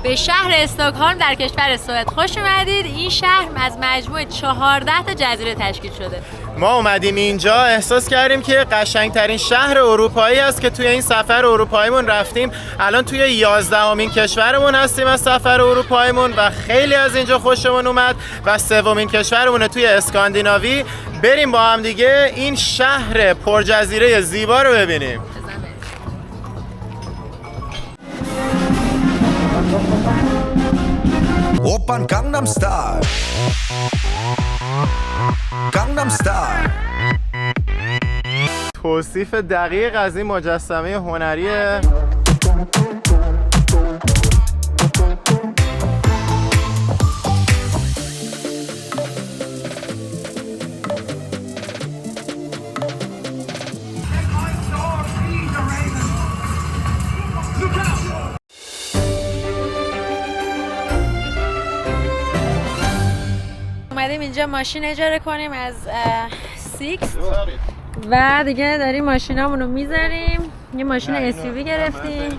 به شهر استکهلم در کشور سوئد خوش اومدید. این شهر از مجموع 14 تا جزیره تشکیل شده. ما اومدیم اینجا احساس کردیم که قشنگترین شهر اروپایی است که توی این سفر اروپاییمون رفتیم. الان توی 11مین کشورمون هستیم از سفر اروپاییمون و خیلی از اینجا خوشمون اومد و 3مین کشورمونه توی اسکاندیناوی. بریم با هم دیگه این شهر پرجزیره زیبا رو ببینیم. 오빤 강남스타일 강남스타일 توصیف دقیق از این مجسمه هنری اومدیم اینجا ماشین اجاره کنیم از سیکس و دیگه داریم ماشینامون رو میذاریم. یه ماشین SUV گرفتیم،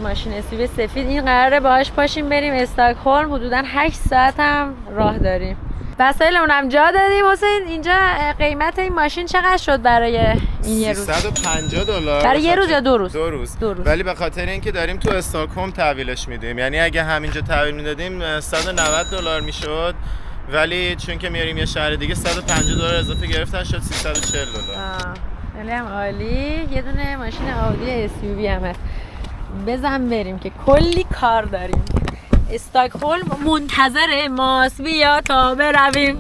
ماشین SUV سفید. این قراره باهاش پاشیم بریم استکهلم. حدودا 8 ساعت هم راه داریم. وسایلمون هم جا دادیم. حسین اینجا قیمت این ماشین چقدر شد برای این یه روز؟ $350 برای یه روز یا 2 روز؟ 2 روز. 2 روز. ولی به خاطر اینکه داریم تو استکهلم تحویلش میدیم، یعنی اگه همینجا تحویل میدادیم $190 میشد، ولی چون که میاریم یه شهر دیگه $150 اضافه گرفتن شد $340. خیلی هم عالی. یه دونه ماشین آودی SUV هم هست. بزن بریم که کلی کار داریم. استکهلم منتظر ماست، بیا تا برویم.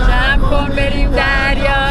جمع کن بریم دریا.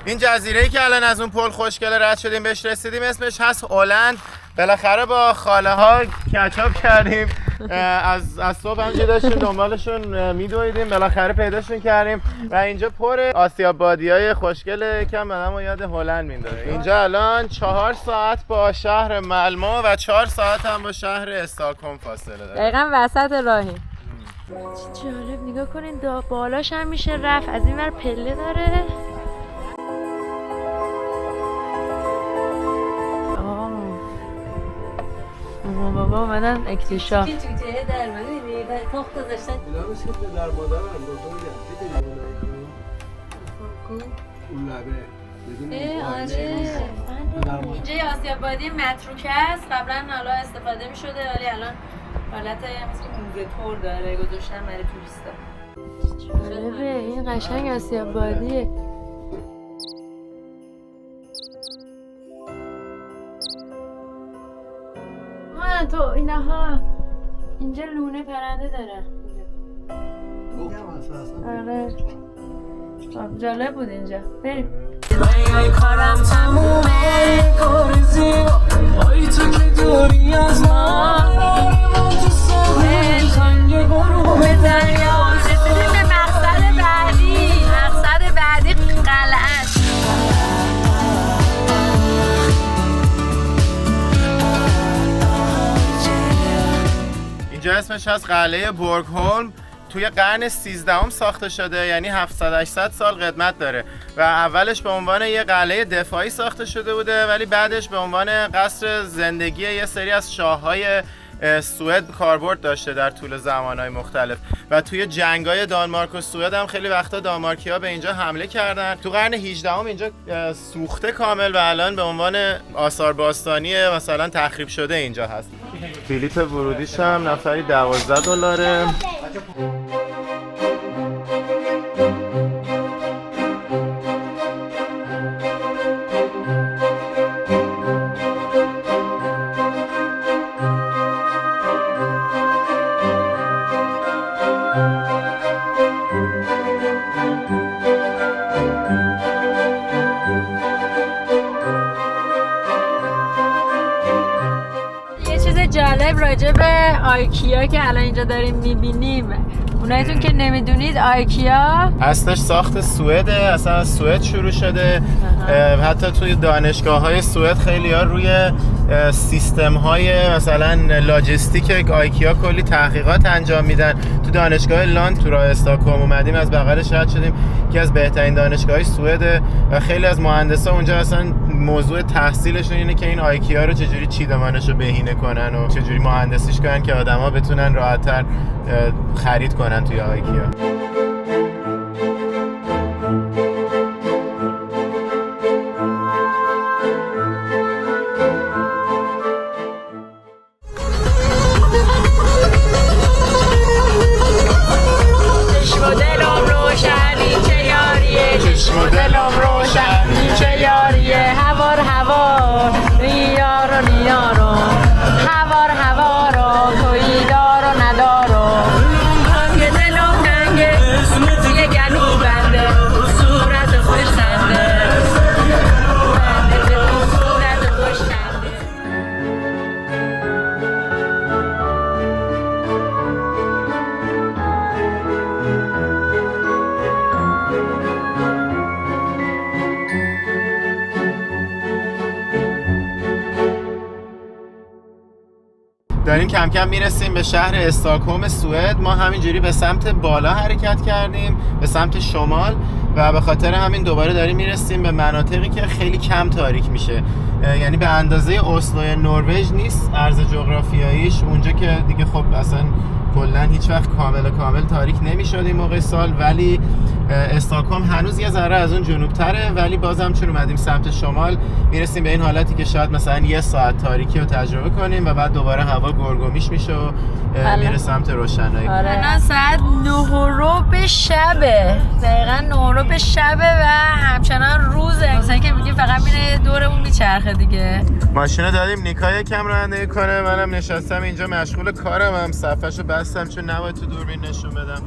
این جزیره‌ای که الان از اون پل خوشگل رد شدیم بهش رسیدیم اسمش هست هلند. بالاخره با خاله ها کچاپ کردیم. از صبح همینجا داشتیم دنبالشون میدویدیم، بالاخره پیداشون کردیم و اینجا پر آسیابادیای خوشگل کم آدمو یاد هلند میندازه. اینجا الان 4 ساعت با شهر مالمو و 4 ساعت هم با شهر استکهلم فاصله داره. دقیقاً وسط راهیم. جالب نگاه کنین، بالاش هم میشه رفت. از این ور پله داره. بابا اومدن اکتشاف. توی در مدینه و تخت گذاشتن. اینا میشه که در مادرم بزرگم. دیدی اون لبه آره. اینجا یه آسیابادی متروکه است. قبلا حالا استفاده می شده ولی الان حالت مثل موزه تور داره، گذاشتن برای توریستا. جالبه، این قشنگ آسیابادیه. تو اینها اینجا لونه پرنده داره. آره جالب بود اینجا. بریم. کارم تمومه کار زیبا آی تو که دوری از من تو ساحل تنگ غروب دریا. رسیدیم به مقصد بعدی. مقصد بعدی قلعه است. اینجا اسمش هست قلعه بورگهولم. توی قرن 13 ساخته شده، یعنی 700-800 سال قدمت داره و اولش به عنوان یه قلعه دفاعی ساخته شده بوده، ولی بعدش به عنوان قصر زندگی یه سری از شاههای سوئد کاربرد داشته در طول زمانهای مختلف و توی جنگای دانمارک و سوئد هم خیلی وقتا دانمارکی‌ها به اینجا حمله کردن. تو قرن 18 اینجا سوخته کامل و الان به عنوان آثار باستانی مثلا تخریب شده اینجا هست. بلیط ورودیش هم نفری $12. جالب راجع به آیکیا که الان اینجا داریم میبینیم، اونایتون که نمیدونید آیکیا اصلش ساخت سوئده، اصلا از سوئد شروع شده. حتی توی دانشگاه‌های سوئد خیلی‌ها روی سیستم‌های مثلا لاجستیک آیکیا کلی تحقیقات انجام میدن. تو دانشگاه لاند تو راه استاکهلم اومدیم از بغلش رد شدیم که از بهترین دانشگاه‌های سوئد و خیلی از مهندسا اونجا اصلا موضوع تحصیلشون اینه که این آیکیا رو چجوری چیدمانش رو بهینه کنن و چجوری مهندسیش کنن که آدما بتونن راحت‌تر خرید کنن توی آیکیا. داریم کم کم میرسیم به شهر استاکهلم سوئد. ما همینجوری به سمت بالا حرکت کردیم، به سمت شمال و به خاطر همین دوباره داریم میرسیم به مناطقی که خیلی کم تاریک میشه. یعنی به اندازه اسلوی نروژ نیست عرض جغرافیاییش، اونجا که دیگه خب اصلا کلا هیچ وقت کامل تاریک نمیشد این موقع سال، ولی استاکهلم هنوز یه ذره از اون جنوبتره، ولی بازم چون اومدیم سمت شمال میرسیم به این حالتی که شاید مثلا یه ساعت تاریکی رو تجربه کنیم و بعد دوباره هوا گرگومیش میشه و میره سمت روشنایی. الان ساعت 9:15 شبه، دقیقا 9:15 شبه و همچنان روزه، مثلا که میگیم فقط میره دورمون میچرخه دیگه. ماشینو دادیم نیکا یکم رانندگی کنه، منم نشستم اینجا مشغول کارم، هم صفحه‌شو بستم چون نباید تو دوربین نشون بدم.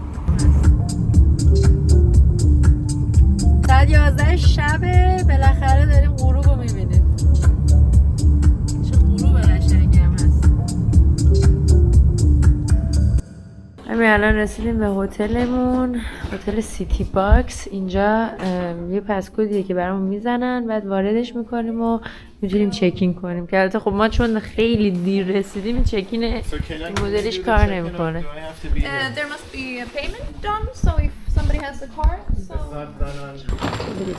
ساعت 11 شبه، بالاخره داریم غروب رو میبینیم. چه غروب قشنگی هم هست. همین الان رسیدیم به هتلمون، هتل سیتی باکس. اینجا یه پسکودیه که برامون میزنن، بعد واردش میکنیم و میتونیم چکین کنیم که البته خب ما چون خیلی دیر رسیدیم این چکین مدلش کار نمیکنه. There must be a payment done, so if somebody has the card, so...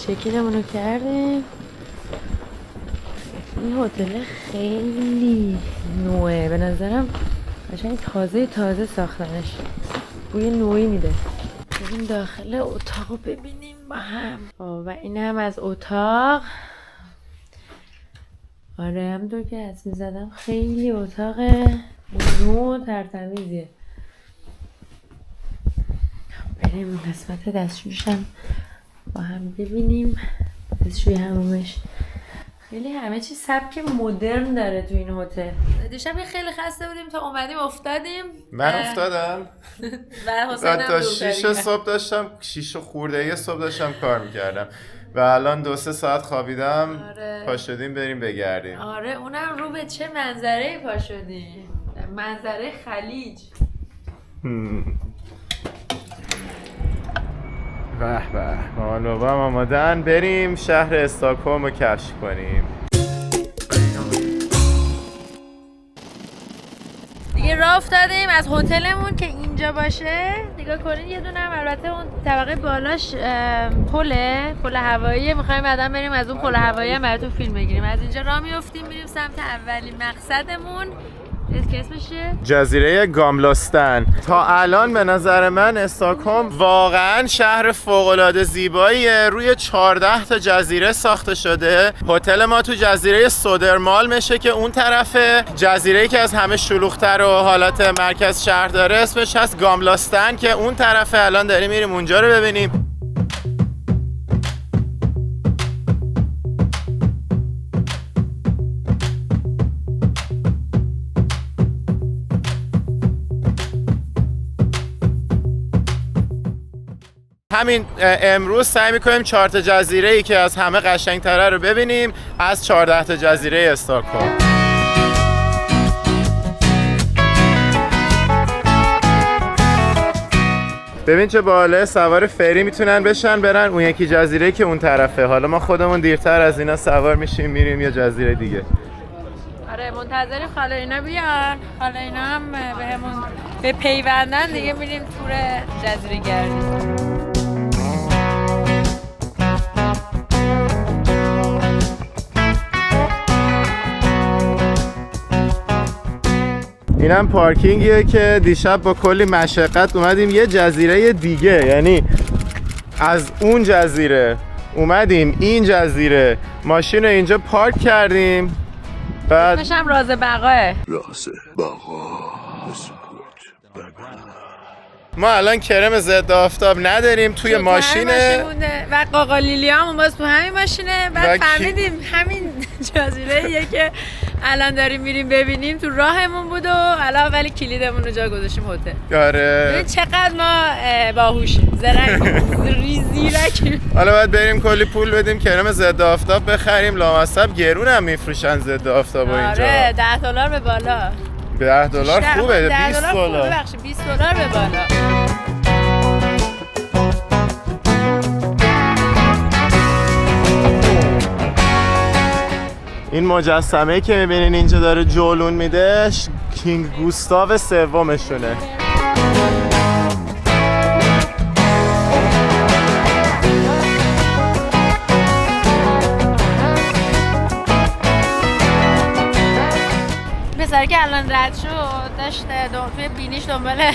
چکینمون رو کردیم. این هتل خیلی نوعه، به نظرم قشنگ تازه ساختنش، بوی نوعی میده. بریم داخل اتاق رو ببینیم با هم. و این هم از اتاق. آره همونطور که حدس می‌زدم خیلی اتاق نو ترتمیزیه. بریم قسمت دستشویشم با هم ببینیم. دستشوی حمومش خیلی همه چی سبک مدرن داره تو این هتل. دیشب خیلی خسته بودیم تا اومدیم افتادیم. من افتادم. تا 6 صبح داشتم، 6 خورده صبح داشتم کار میکردم و الان 2-3 ساعت خوابیدم. آره. پا شدیم بریم بگردیم. آره اونم رو به چه منظره پا شدیم؟ منظره خلیج. به به، مامان بابا هم آمادن، بریم شهر استاکهلم رو کشف کنیم. دیگه راه افتادیم از هتلمون که اینجا باشه. نگاه کنین یه دونه هم البته اون طبقه بالاش پل هوایی. میخوایم بعدا بریم از اون پل هوایی هم براتون فیلم بگیریم. از اینجا راه میافتیم میریم سمت اولین مقصدمون که اسمشه جزیره گاملستان. تا الان به نظر من استکهلم واقعا شهر فوق‌العاده زیباییه. روی 14 تا جزیره ساخته شده. هتل ما تو جزیره سودرمالمشه که اون طرفه. جزیره‌ای که از همه شلوغ‌تر و حالت مرکز شهر داره اسمش هست گاملستان که اون طرفه. الان داریم میریم اونجا رو ببینیم. همین امروز سعی میکنیم 4 تا جزیره ای که از همه قشنگتره رو ببینیم از 14 تا جزیره استکهلم. ببین چه باله، سوار فری میتونن بشن برن اون یکی جزیره که اون طرفه. حالا ما خودمون دیرتر از اینا سوار میشیم میریم یه جزیره دیگه. آره منتظریم خاله اینا بیان. خاله اینا هم بهمون به پیوندن دیگه میریم تور جزیره گردی. اینم پارکینگیه که دیشب با کلی مشقت اومدیم یه جزیره دیگه، یعنی از اون جزیره اومدیم این جزیره، ماشین رو اینجا پارک کردیم. بعد اسمش هم راز بقاه. ما الان کرم ضد آفتاب نداریم توی ماشینه و قاقالیلی هم باز تو همین ماشینه. بعد فهمیدیم همین جزیره یه که الان داریم میریم ببینیم تو راهمون بود و الان ولی کلیدمون رو جا گذاشتیم هتل. آره ببین چقدر ما باهوشیم، زرنگ زیرکیم. حالا باید بریم کلی پول بدیم کرم ضد آفتاب بخریم. لامصب گرون هم میفروشن ضد آفتاب اینجا. آره $10 به بالا. $10 خوبه. $20 ببخشید $20 به بالا. این مجسمه که میبینین اینجا داره جولون میده کینگ گوستاو سومشونه. پسر که الان رد شد داشت توی بینیش دنبال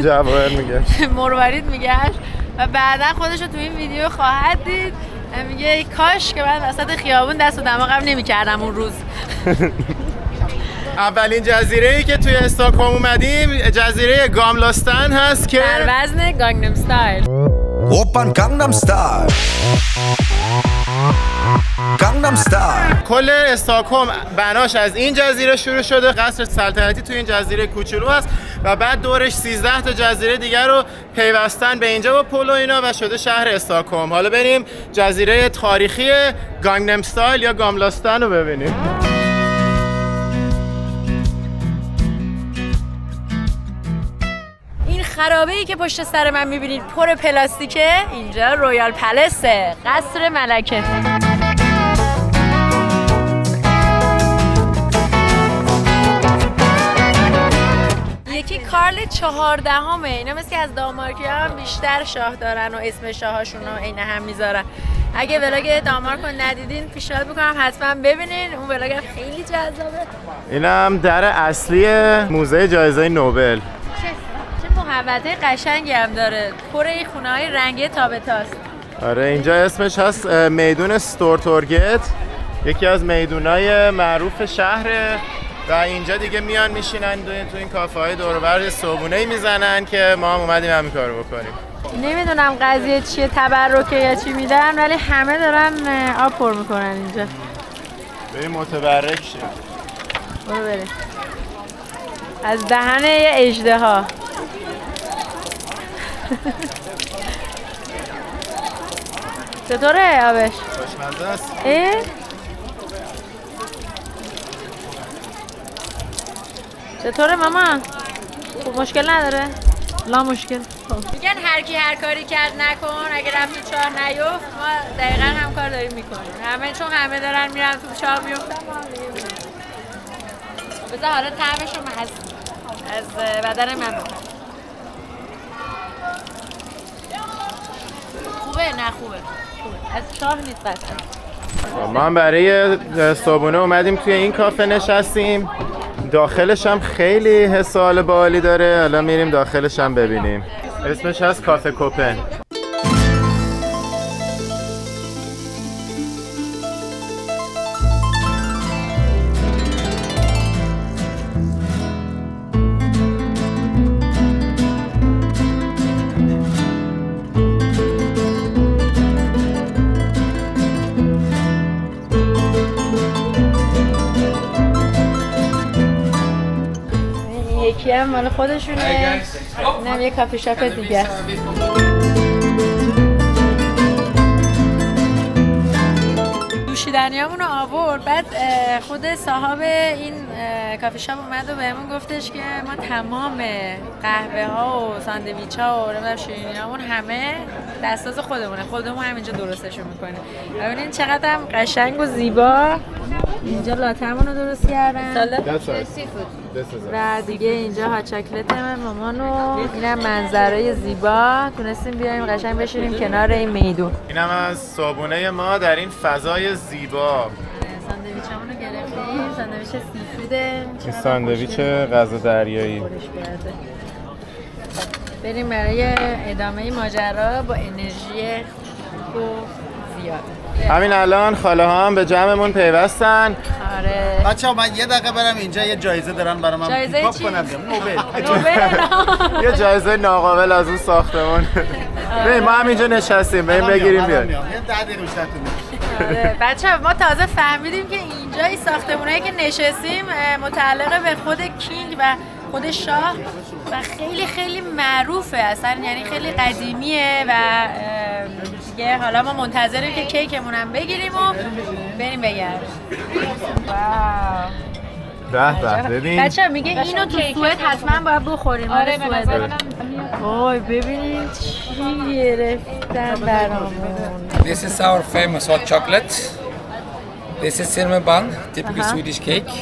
جواهر میگشت، مروارید میگشت و بعدا خودش رو توی این ویدیو خواهد دید. میگه کاش که من وسط خیابون دست و دماغم نمی‌کردم اون روز. اولین جزیره‌ای که توی استکهلم اومدیم جزیره گاملستان هست که در وزن گانگنام استایل. 오빤 강남스타일 강남스타일 کل استکهلم بناش از این جزیره شروع شده. قصر سلطنتی توی این جزیره کوچولو هست و بعد دورش 13 تا جزیره دیگر رو پیوستن به اینجا با پل و اینا و شده شهر استکهلم. حالا بریم جزیره تاریخی گانگنام استایل یا گاملستان رو ببینیم. خرابه‌ای که پشت سر من می‌بینید پر پلاستیکه، اینجا رویال پلسه، قصر ملکه. یکی کارل 14مه. اینا مثل که از دانمارکی هم بیشتر شاه دارن و اسم شاهاشون رو عین هم میذارن. اگه ولاگ دانمارک رو ندیدین پیشنهاد میکنم حتما ببینین، اون ولاگ خیلی جذابه. اینم در اصلی موزه جایزه نوبل. محوطه قشنگی هم داره، پر این خونه‌های رنگی تابتاست. آره اینجا اسمش هست میدون ستورتورگت، یکی از میدونای معروف شهره و اینجا دیگه میان میشینن تو این کافه‌های دور و بر صبحونه‌ای میزنن که ما هم اومدیم همین کارو بکنیم. نمیدونم قضیه چیه، تبرکه یا چی میدن، ولی همه دارن آب پر میکنن اینجا. بریم متبرک شیم. برو بریم. از دهن یه اژدها. چطوره آبش؟ خوشمزه است. چطوره مامان؟ خوب مشکل نداره؟ لا مشکل. میگن هر کی هر کاری کرد نکن، اگه رفت تو چاه نیفت. ما دقیقا هم کار داریم میکنیم. همه چون همه دارن میرن تو چاه میفتن، ما هم دیگه میریم. بذار حالا طعمشو محس. از بدن من بخور. خوبه نه خوبه از شاه نیست قطعا. ما هم برای صبحونه اومدیم توی این کافه نشستیم. داخلش هم خیلی حس و حال باحالی داره. حالا میریم داخلش هم ببینیم. اسمش هست کافه کوپن. یکی هم مال خودشونه، اینم یه کافی شاپ دیگه. نوشیدنیامون رو آورد. بعد خود صاحب این کافی شاپ اومد و بهمون گفتش که ما تمام قهوه ها و ساندویچ ها و شیرینیامون همه دستاز خودمون همینجا درستشون میکنیم. ببینین چقدر هم قشنگ و زیبا. اینجا لاتمون رو درست کردن و دیگه اینجا ها چاکلت مامان و اینم منظره زیبا. تونستیم بیاریم قشنگ بشینیم کنار این میدون. اینم از صبحونه ما در این فضای زیبا. ساندویچمون رو گرفتیم. ساندویچ سیفوده. این ساندویچ غذا دریایی. بریم برای ادامه ماجرا با انرژی زیاد. همین الان خاله ها هم به جمعمون پیوستن. آره. بچه‌ها من یه دقیقه برم اینجا یه جایزه دارن برای من جایزه پیکاپ چی؟ کنم. نوبل. یه جایزه ناقابل از اون ساختمون. بریم ما هم اینجا نشستیم. بریم بگیریم بیاریم. یه 10 دقیقه بیشتر طول می‌کشه. آره. بچه‌ها ما تازه فهمیدیم که اینجا این ساختمونایی که نشستیم متعلق به خود کینگ و خود شاه و خیلی خیلی معروفه اصلا، یعنی خیلی قدیمیه و دیگه حالا ما منتظریم که کیکمون هم بگیریم و بریم بگردیم. واو. به ببین. بچه‌ها میگه اینو تو سوئد حتما باید بخوریم. آره سوئد. وای ببینید چی گرفتن برامون. This is our famous hot chocolate. This is cinnamon bun, typical Swedish cake.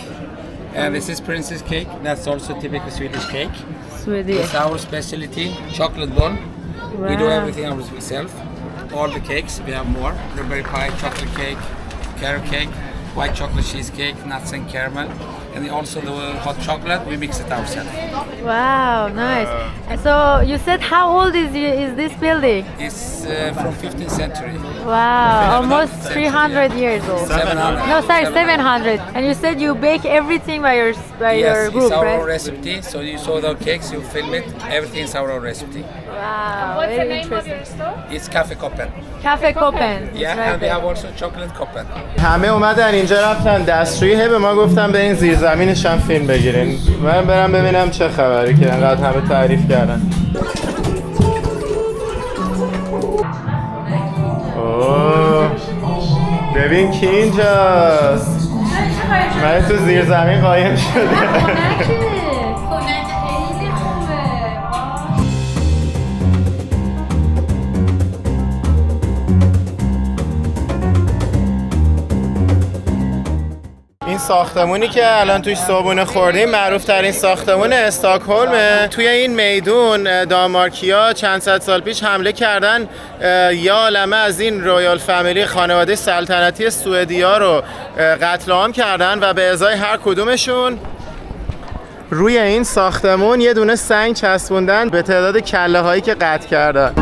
And this is princess cake. That's also typical Swedish cake. سوئدی. It's our specialty, chocolate bun. We do everything ourselves. All the cakes, we have more. Blueberry pie, chocolate cake, carrot cake, white chocolate cheesecake, nuts and caramel. And also the hot chocolate, we mix it ourselves. Wow, nice. So you said how old is this building? It's from 15th century. Wow, almost 300 years old. 700. No, sorry, 700. And you said you bake everything by your Yes, group, it's our own right? recipe. So you saw the cakes, you film it. Everything is our own recipe. Wow, very interesting. It's Cafe Koppen. Cafe Koppen. Yeah, and we have also chocolate Koppen. همه اومدن اینجا رفتن دستشویی. به ما گفتن برین زیر زمینش هم فیلم بگیرین. من برم ببینم چه خبری که انقدر همه تعریف کردن. اوه ببین کی اینجاست. من تو زیر زمین قایم شده. این ساختمونی که الان توش صبحونه خوردیم معروف ترین ساختمون استکهلمه. توی این میدون دانمارکیا چند صد سال پیش حمله کردن، یا عالمه از این رویال فامیلی خانواده سلطنتی سوئدیا رو قتل عام کردن و به ازای هر کدومشون روی این ساختمون یه دونه سنگ چسبوندن به تعداد کله هایی که قطع کردن.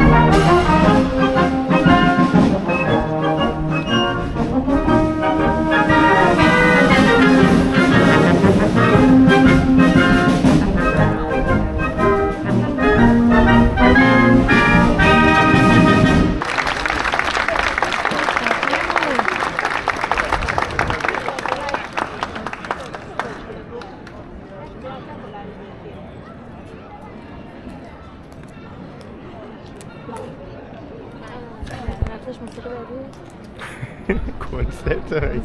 کنسرت هایی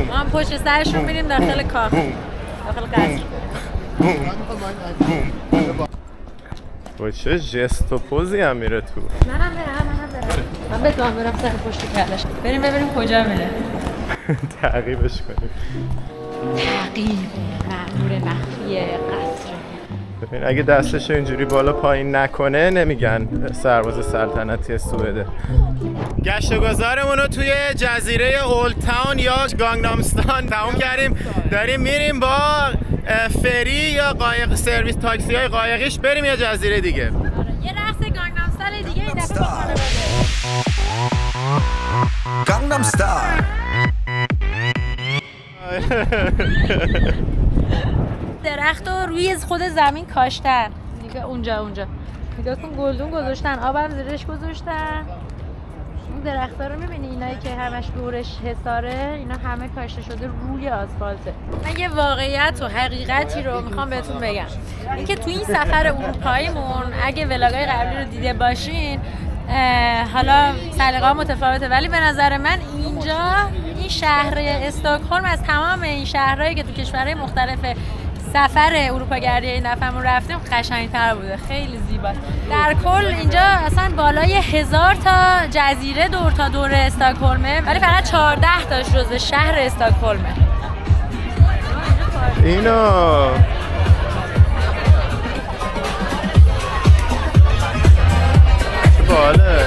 ما هم پشت سرشون میریم داخل کاخ، داخل قصر. با چه جست و پوزی هم میره تو. منم برم. من بتونم برم سر پشت کلش. بریم ببینیم کجا میره. تعقیبش کنیم. تعقیب مأمور مخفی قصر. ببین اگه دستش اینجوری بالا پایین نکنه نمیگن سرباز سلطنتی سوئده. گشت و گذارمون رو توی جزیره اولد تاون یا گانگنامستان تموم کردیم. داریم میریم با فری یا قایق سرویس تاکسی های قایقیش بریم یه جزیره دیگه. یه رقص گانگنامستان دیگه این دفعه با خانواده. Gangnam Style. درخت رو روی خود زمین کاشتن. دیگه اونجا نگاه کن گلدون گذاشتن، آبم زیرش گذاشتن. اون درخت‌ها رو می‌بینی اینایی که همش دورش حصاره، اینا همه کاشته شده روی آسفالته. من یه واقعیت و حقیقتی رو میخوام بهتون بگم. اینکه تو این سفر اروپاییمون اگه ولاگای قبلی رو دیده باشین، حالا سلیقه‌ها متفاوته ولی به نظر من اینجا این شهر استکهلم از تمام این شهرهایی که تو کشورهای مختلف سفر اروپاگردی این دفعه‌مون رفتیم قشنگ‌تر بوده، خیلی زیباست. در کل اینجا اصلا بالای 1000 تا جزیره دور تا دور استکهلمه ولی فقط 14 تاش جزو شهر استکهلمه. اینو باله.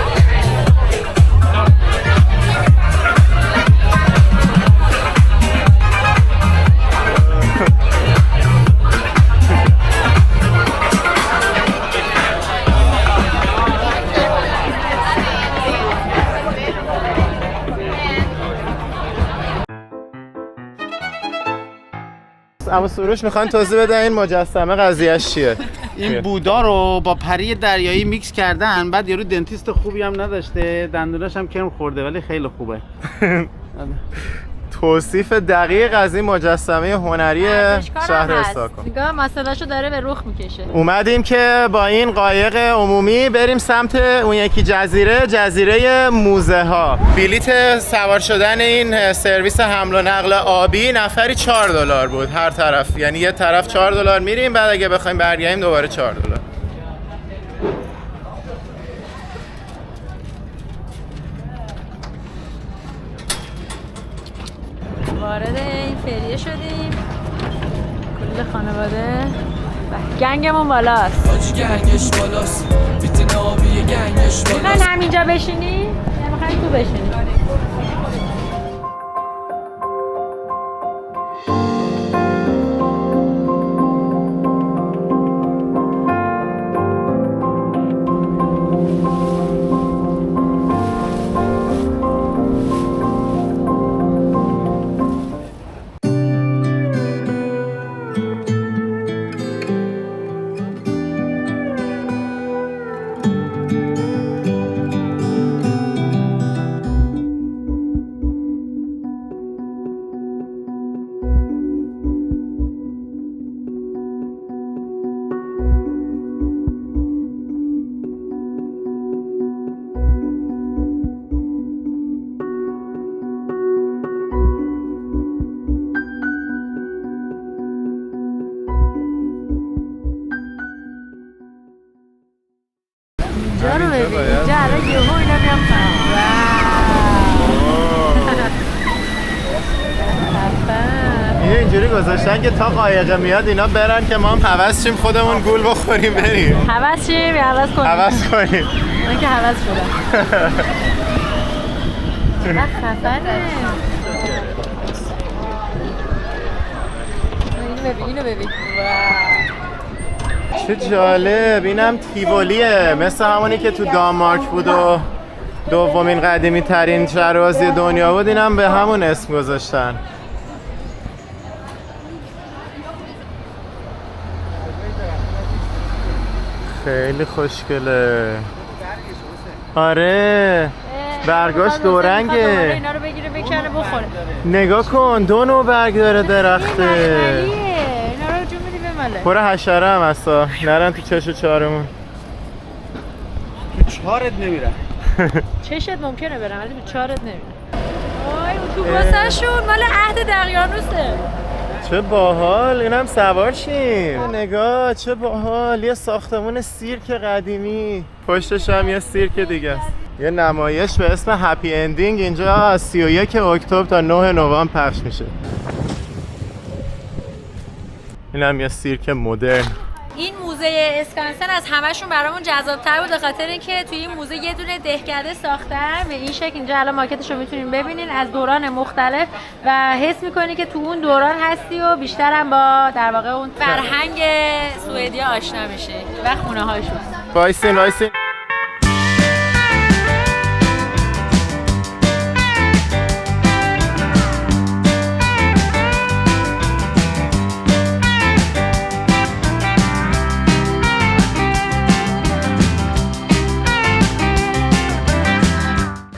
اما سروش میخوان توضیح بده این مجسمه قضیهش چیه؟ این بودا رو با پری دریایی میکس کردن، بعد یارو دنتیست خوبی هم نداشته، دندوناش هم کرم خورده ولی خیلی خوبه. توصیف دقیق از این مجسمه هنری شهر استکهلم. نگاه مسئله‌شو داره به رخ میکشه. اومدیم که با این قایق عمومی بریم سمت اون یکی جزیره موزه ها. بلیت سوار شدن این سرویس حمل و نقل آبی نفری $4 بود هر طرف، یعنی یه طرف $4 میریم، بعد اگه بخوایم برگردیم دوباره $4. وارد این فریه شدیم، کل خانواده و گنگمون بالاست. گنگش بالاست بیت نابی گنگش بالاست. میخواین همینجا بشینی؟ یا میخواین تو بشینی؟ اینجا رو ببین، اینجا الان یهو اینا میام اینو اینجوری گذاشتن که تا قایقه میاد اینا برن که ما هم هوس شیم خودمون گول بخوریم بریم. هوس شیم یا هوس کنیم؟ هوس کنیم. من که هوس شدم. چقدر خفنه. اینو ببین. چه جالب، اینم تیولیه، مثل همونی که تو دانمارک بود و دومین قدیمی ترین شهربازی دنیا بود، اینم به همون اسم گذاشتن. خیلی خوشگله. آره برگاش دورنگه. اینا رو بگیره بکنه بخوره. نگاه کن 2 نوع برگ داره درخته. اینا رو جو میدی بماله. پر حشره هم هستا، نرن تو چش و چارمون. تو چارت نمیرن. چشت ممکنه برم ولی تو چارت نمیرم. وای اون واسه شون مال عهد دقیانوسه. چه باحال، اینم سوار شیم. نگاه چه باحال، یه ساختمون سیرک قدیمی، پشتش هم یه سیرک دیگه است. یه نمایش به اسم هپی اندینگ اینجا از 31 اکتبر تا 9 نوامبر پخش میشه. اینم یه سیرک مدرن. این موزه اسکانسن از همشون برامون جذاب‌تر بود به خاطر اینکه توی این موزه یه دونه دهکده ساختن به این شکل. اینجا الان ماکتش رو میتونین ببینین از دوران مختلف و حس میکنی که تو اون دوران هستی و بیشتر هم با در واقع اون فرهنگ سوئدیا آشنا میشه و خونه هاشون. وایسین.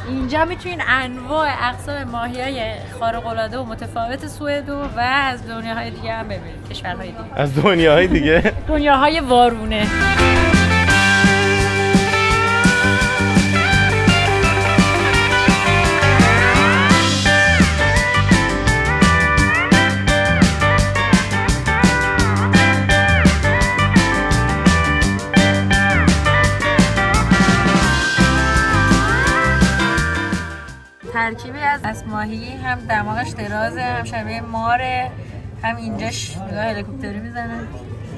اینجا میتونین انواع اقسام ماهی‌های خارق‌العاده و متفاوت سوئد و از دنیاهای دیگه هم ببینید، کشورهای دیگه. از دنیاهای دیگه؟ دنیاهای وارونه. ترکیبی از ماهی، هم دماغش درازه، هم شبیه ماره، هم اینجاش نگاه هلیکوپتری میزنه.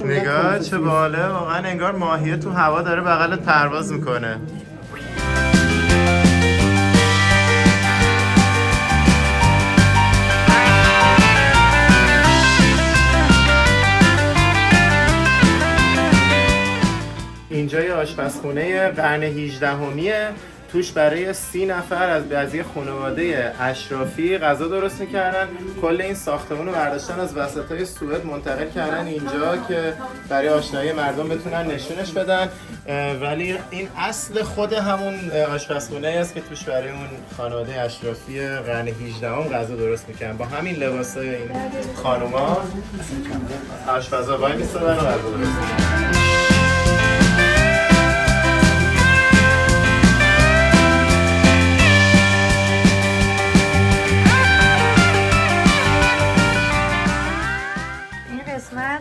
نگاه چه باله، واقعا انگار ماهیه تو هوا داره بغلت پرواز میکنه. اینجا یه آشپزخونه قرن 18میه، توش برای 30 نفر از یه خانواده اشرافی غذا درست میکردن. کل این ساختمون رو برداشتن از وسطای سوئد منتقل کردن اینجا که برای آشنایی مردم بتونن نشونش بدن، ولی این اصل خود همون آشپزخونه است که توش برای اون خانواده اشرافی قرن 18 غذا درست میکردن. با همین لباسای این خانوما آشپزا وای میستادن و غذا درست میکردن.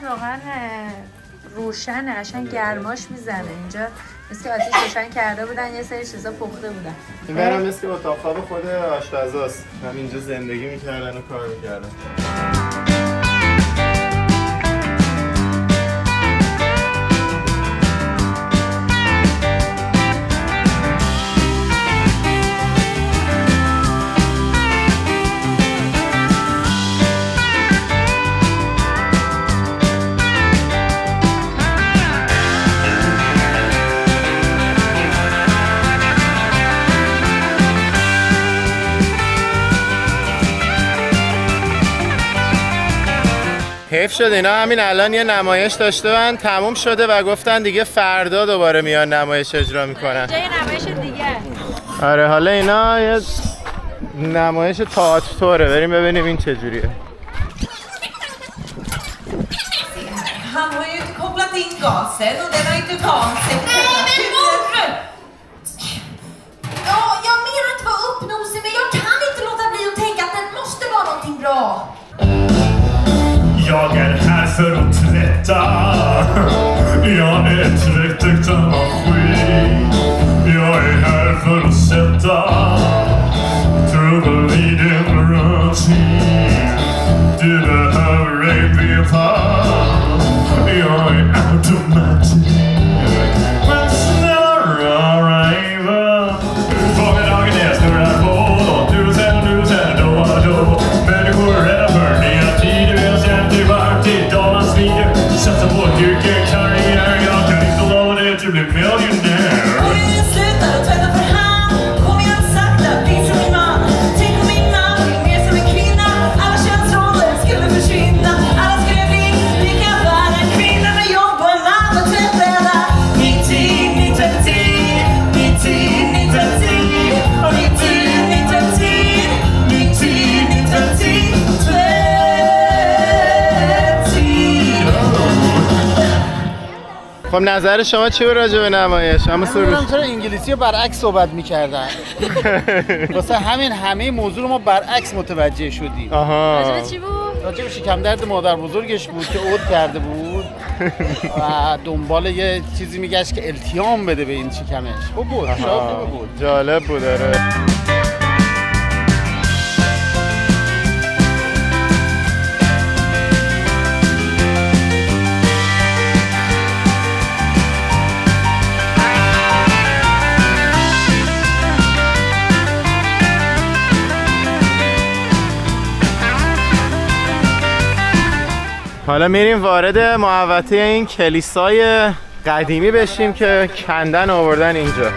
واقعا روشنه، قشنگ گرماش میزنه. اینجا مثل که آتیش روشن کرده بودن، یه سری چیزا پخته بودن. این برم مثل که اتاق خواب خود آشپزاست، هم اینجا زندگی میکردن و کار میکردن. حیف شد اینا همین الان یه نمایش داشتن تموم شده و گفتن دیگه فردا دوباره میان نمایش اجرا میکنن. اینجا یه نمایش دیگه. آره حالا اینا یه نمایش تئاتر، بریم ببینیم این چجوریه. Han har ju inte kopplat in gasen och den har inte tagit sig. Ja, jag menar inte vara uppnosig, men jag kan inte låta bli att tänka att det måste vara någonting bra. Jag är här för att tvätta. Jag är tvättektarmaskin. Jag är här för att sätta trubbel i din rutin. Du behöver ej veta. Jag är automatik. Men snälla röra även. Fångar dagen är snurrar på. Du sen, då och då. Människor är rädda för nya tider. Vi har sänt i vart idag man sviker. Sätta på ett yrke, karriär. Jag kan inte lova dig att du blir miljonär. Och vi slutar att tvätta för hand. Kom igen sakta, bli som min man. Tänk om min man blir mer som en kvinna. Alla könsroller skulle försvinna. Alla skulle bli lika värda. En kvinna med jobb och en man med tvättbräda. خب نظر شما چی بود راجع به نمایش؟ اما من چرا انگلیسی رو برعکس صحبت می‌کردن. واسه همین همه موضوع رو ما برعکس متوجه شدیم. آها. چی بود؟ راجع به شکم درد مادر بزرگش بود که عود کرده بود و دنبال یه چیزی میگشت که التیام بده به این شکمش. خب بود، شاید بود. جالب بود داره. حالا میریم وارد محوطه این کلیسای قدیمی بشیم که کندن آوردن اینجا.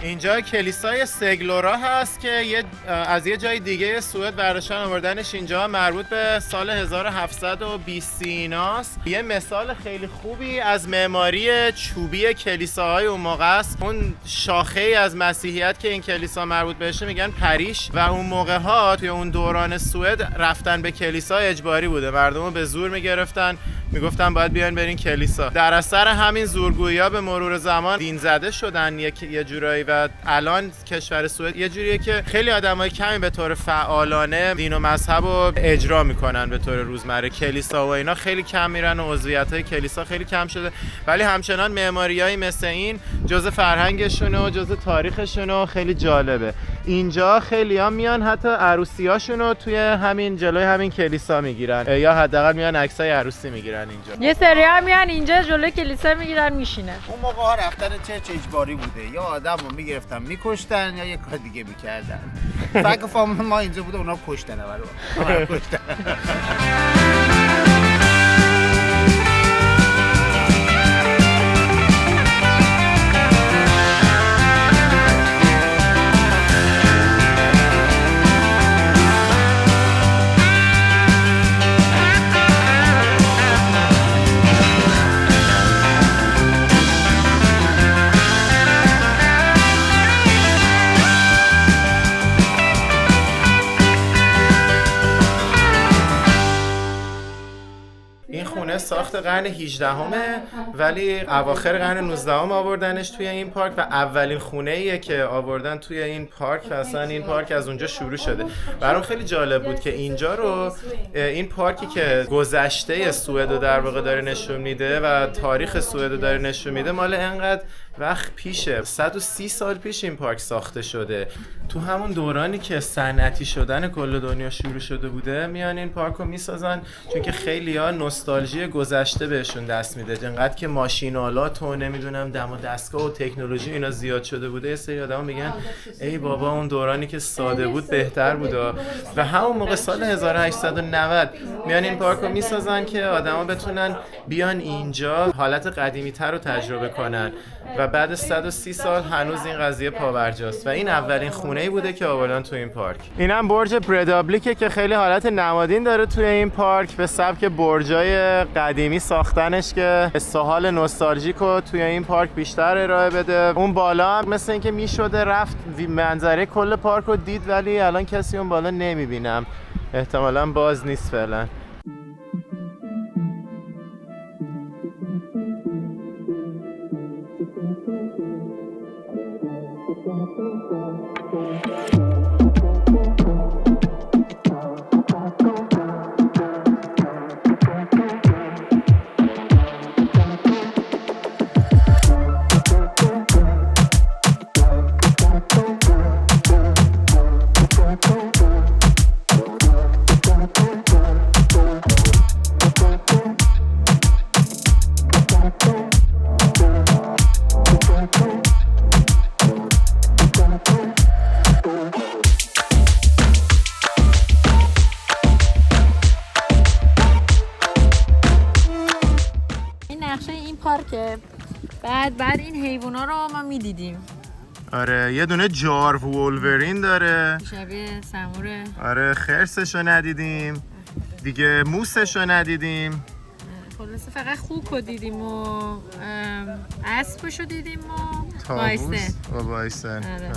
اینجا کلیسای سگلورا هست که از یه جای دیگه سوئد برداشتن آوردنش اینجا، مربوط به سال 1720 ایناست. یه مثال خیلی خوبی از معماری چوبی کلیساهای اون موقع است. اون شاخه ای از مسیحیت که این کلیسا مربوط بهشه میگن پریش و اون موقع ها توی اون دوران سوئد رفتن به کلیسا اجباری بوده، مردمو به زور میگرفتن، میگفتن باید بیان برین کلیسا. در اثر همین زورگویی‌ها به مرور زمان دین زده شدن یه جورایی و الان کشور سوئد یه جوریه که خیلی آدمای کمی به طور فعالانه دین و مذهب رو اجرا میکنن به طور روزمره. کلیسا و اینا خیلی کم میرن و عضویت‌های کلیسا خیلی کم شده، ولی همچنان معماریایی مثل این جزء فرهنگشونه و جزء تاریخشونه و خیلی جالبه. اینجا خیلی‌ها میان حتی عروسی‌هاشونو توی همین جلوی همین کلیسا میگیرن یا حداقل میان عکسای عروسی میگیرن اینجا. یه سری هم میان اینجا جلوی کلیسا میگیرن میشینن. اون موقع ها رفتن چرچ اجباری بوده، یا آدم رو میگرفتن میکشتن یا یه کار دیگه میکردن. فکر فامیل ما اینجا بوده اونا کشتنه برای کشتن. ساخت قرن 18 ولی اواخر قرن 19 آوردنش توی این پارک و اولین خونه‌ایه که آوردن توی این پارک و اصلا این پارک از اونجا شروع شده. برام خیلی جالب بود که اینجا رو این پارکی که گذشته سوئد رو در واقع داره نشون میده و تاریخ سوئد رو داره نشون میده مال انقدر وقت پیشه. 130 سال پیش این پارک ساخته شده. تو همون دورانی که صنعتی شدن کل دنیا شروع شده بوده میان این پارک رو میسازن، چون که خیلی‌ها نوستالژی گذشته بهشون دست میده. انقدر که ماشین‌آلات و نمیدونم دم و دستگاه و تکنولوژی اینا زیاد شده بوده، یه سری آدما میگن ای بابا اون دورانی که ساده بود بهتر بوده. و همون موقع سال 1890 میان این پارک رو میسازن که آدما بتونن بیان اینجا حالت قدیمی‌تر رو تجربه کنن و بعد 130 سال هنوز این قضیه پابرجاست و این اولین خونه‌ای بوده که آوردن تو این پارک. اینم برج پردابلیکه که خیلی حالت نمادین داره توی این پارک، به سبک برجای قدیمی ساختنش که استحال نوستالژیک رو توی این پارک بیشتر ارائه بده. اون بالا هم مثل اینکه میشده رفت منظره کل پارک رو دید، ولی الان کسی اون بالا نمیبینم، احتمالاً باز نیست فعلا. بعد این حیوونا رو ما میدیدیم. آره یه دونه جارو وولورین داره شبیه سموره. آره خرسشو ندیدیم دیگه، موسشو ندیدیم، خلاصه فقط خوکو دیدیم و اسبشو دیدیم و وایسن. آره.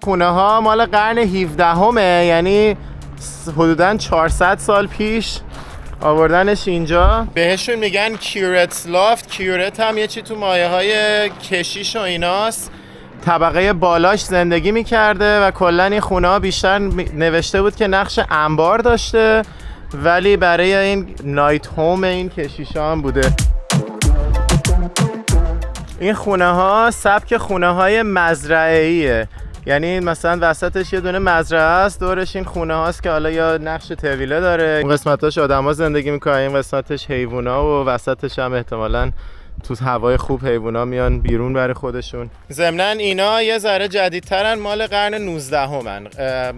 خونه ها مال قرن 17 یعنی حدوداً 400 سال پیش آوردنش اینجا. بهشون میگن کیورت لافت. کیورت هم یه چی تو مایه های کشیش و ایناست. طبقه بالاش زندگی میکرده و کلا این خونه ها بیشتر نوشته بود که نقش انبار داشته، ولی برای این نایت هوم این کشیشا هم بوده. این خونه ها سبک خونه های مزرعه‌ایه، یعنی مثلا وسطش یه دونه مزرعه است، دورش این خونه هاست که حالا یا نقش طویله داره. اون قسمتاش آدما زندگی میکنن، این قسمتش حیوونا و وسطش هم احتمالاً تو هوای خوب حیوونا میان بیرون برای خودشون. ضمناً اینا یه ذره جدیدترن، مال قرن 19 همن،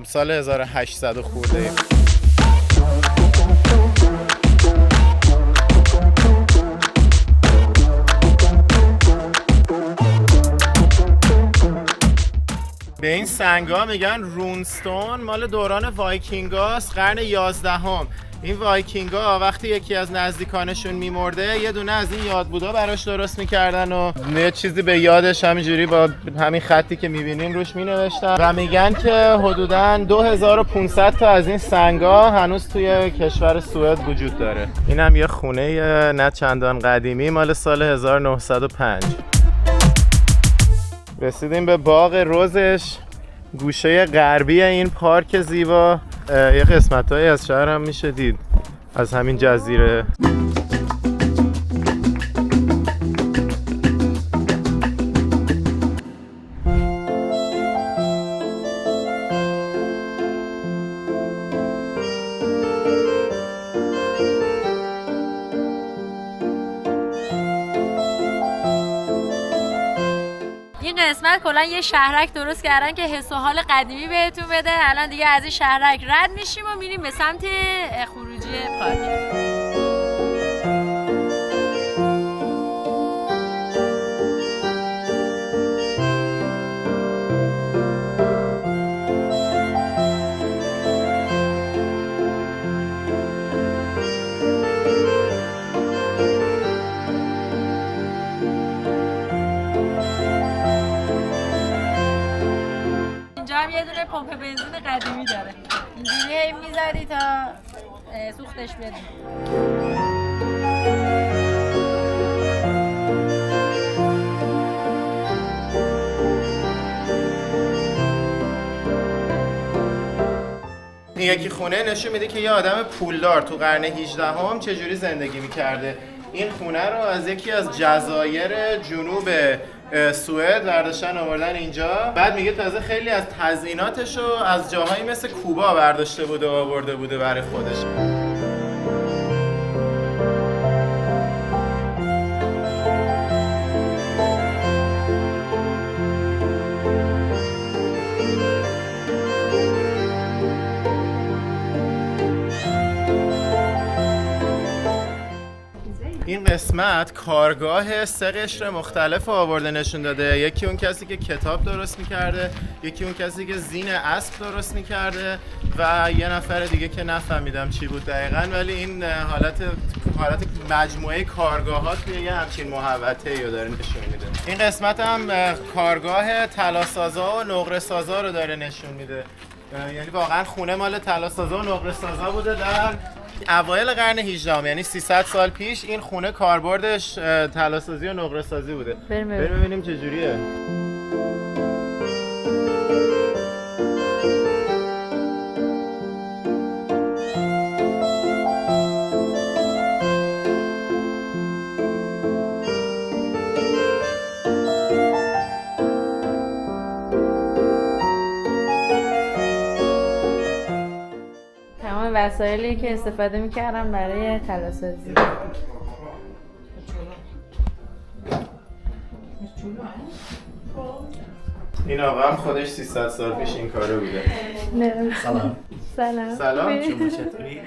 سال 1800 خورده. به این سنگا میگن رونستون، مال دوران وایکینگاست، قرن 11 هم. این وایکینگا وقتی یکی از نزدیکانشون میمرده یه دونه از این یادبودا براش درست میکردن و یه چیزی به یادش همینجوری با همین خطی که میبینیم روش مینوشتن و میگن که حدوداً 2500 تا از این سنگا هنوز توی کشور سوئد وجود داره. این هم یه خونه نه چندان قدیمی، مال سال 1905. رسیدیم به باغ رزش، گوشه غربی این پارک زیبا. یه قسمت‌هایی از شهر هم میشه دید از همین جزیره. قسمت کلا یه شهرک درست کردن که حس و حال قدیمی بهتون بده. الان دیگه از این شهرک رد میشیم و میریم به سمت خروجی پارک. یه دونه پمپ بنزین قدیمی داره، اینجوری هی میزدی تا سوختش بده. این یکی خونه نشون میده که یه آدم پولدار تو قرن 18 هم چجوری زندگی میکرده. این خونه رو از یکی از جزایر جنوب سوئد برداشتن آوردن اینجا. بعد میگه تازه خیلی از تزییناتش رو از جاهایی مثل کوبا برداشته بوده و آورده بوده برای خودش. این قسمت کارگاه 3 قشر مختلف آورده نشون داده. یکی اون کسی که کتاب درست میکرده، یکی اون کسی که زین اسب درست میکرده و یه نفر دیگه که نفهمیدم چی بود دقیقاً، ولی این حالت مجموعه کارگاه ها توی یه همچین محوطه‌ای رو داره نشون میده. این قسمت هم کارگاه طلاسازا و نقره‌سازا رو داره نشون میده. یعنی واقعا خونه مال طلاسازا و نقره‌سازا بوده در اوایل قرن 18 یعنی 300 سال پیش. این خونه کاربردش طلاسازی و نقره‌سازی بوده. بریم ببینیم چه جوریه. وسایلی که استفاده میکردم برای طلاسازی. این آقا هم خودش 300 سال پیش این کاره بوده. سلام. سلام. سلام. شما چطوری؟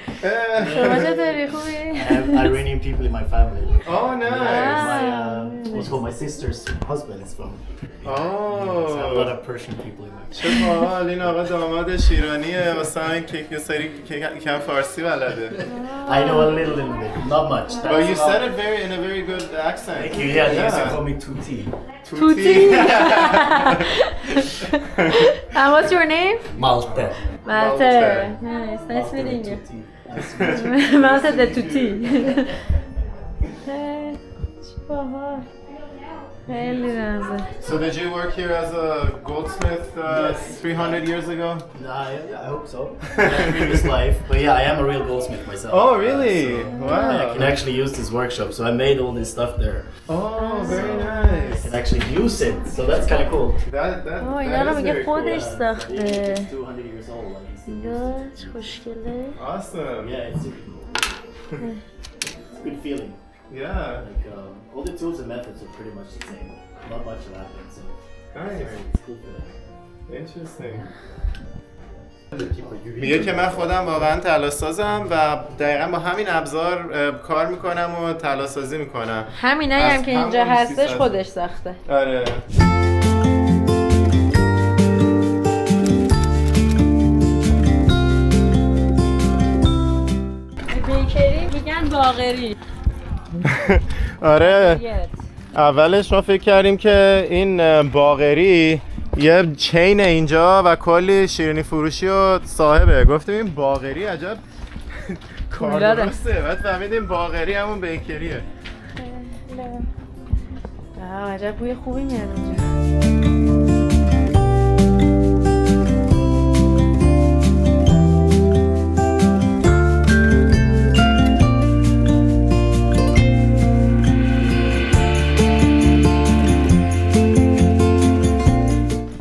شما چطوری؟ خوبی؟ I have Iranian people in my family. Oh, nice. Also my sister's husband is from. Oh. So I have a lot of Persian people in my family. چه باحال. این آقا دامادش ایرانیه، مثلا که سری کم فارسی بلده. I know a little bit, not much. But you said it in a very good accent. Thank you. Yeah, they used to call me Tuti. Tuti. And what's your name? Malte. Malte. Nice meeting you. من صد توتی باحال خیلی رمزه. So did you work here as a goldsmith 300 years ago? I hope so. In previous life, but yeah, I am a real goldsmith myself. Oh really? So Wow. I can actually use this workshop, so I made all this stuff there. Oh, very I nice. can actually use it, so that's kind of cool. آه اینا رو میگه خودش ساخته. 200 years old, like you see. نگاه چه خوشگله. Awesome. Yeah, it's super cool. It's a good feeling. Yeah. Like all the tools and methods are pretty much the same. Not much of happening, so Nice. it's cool feeling. Interesting. میگه که من خودم واقعا طلاسازم و دقیقا با همین ابزار کار میکنم و طلاسازی میکنم. همینایی هم که اینجا هستش خودش ساخته. آره. بیکری میگن باغری. آره. اولش ما فکر کردیم که این باغری یه چین اینجا و کلی شیرینی فروشی و صاحبه. گفتیم این باغری عجب کار درسته. بعد فهمیدیم باغری همون بیکریه. عجب بوی خوبی میاد اونجا.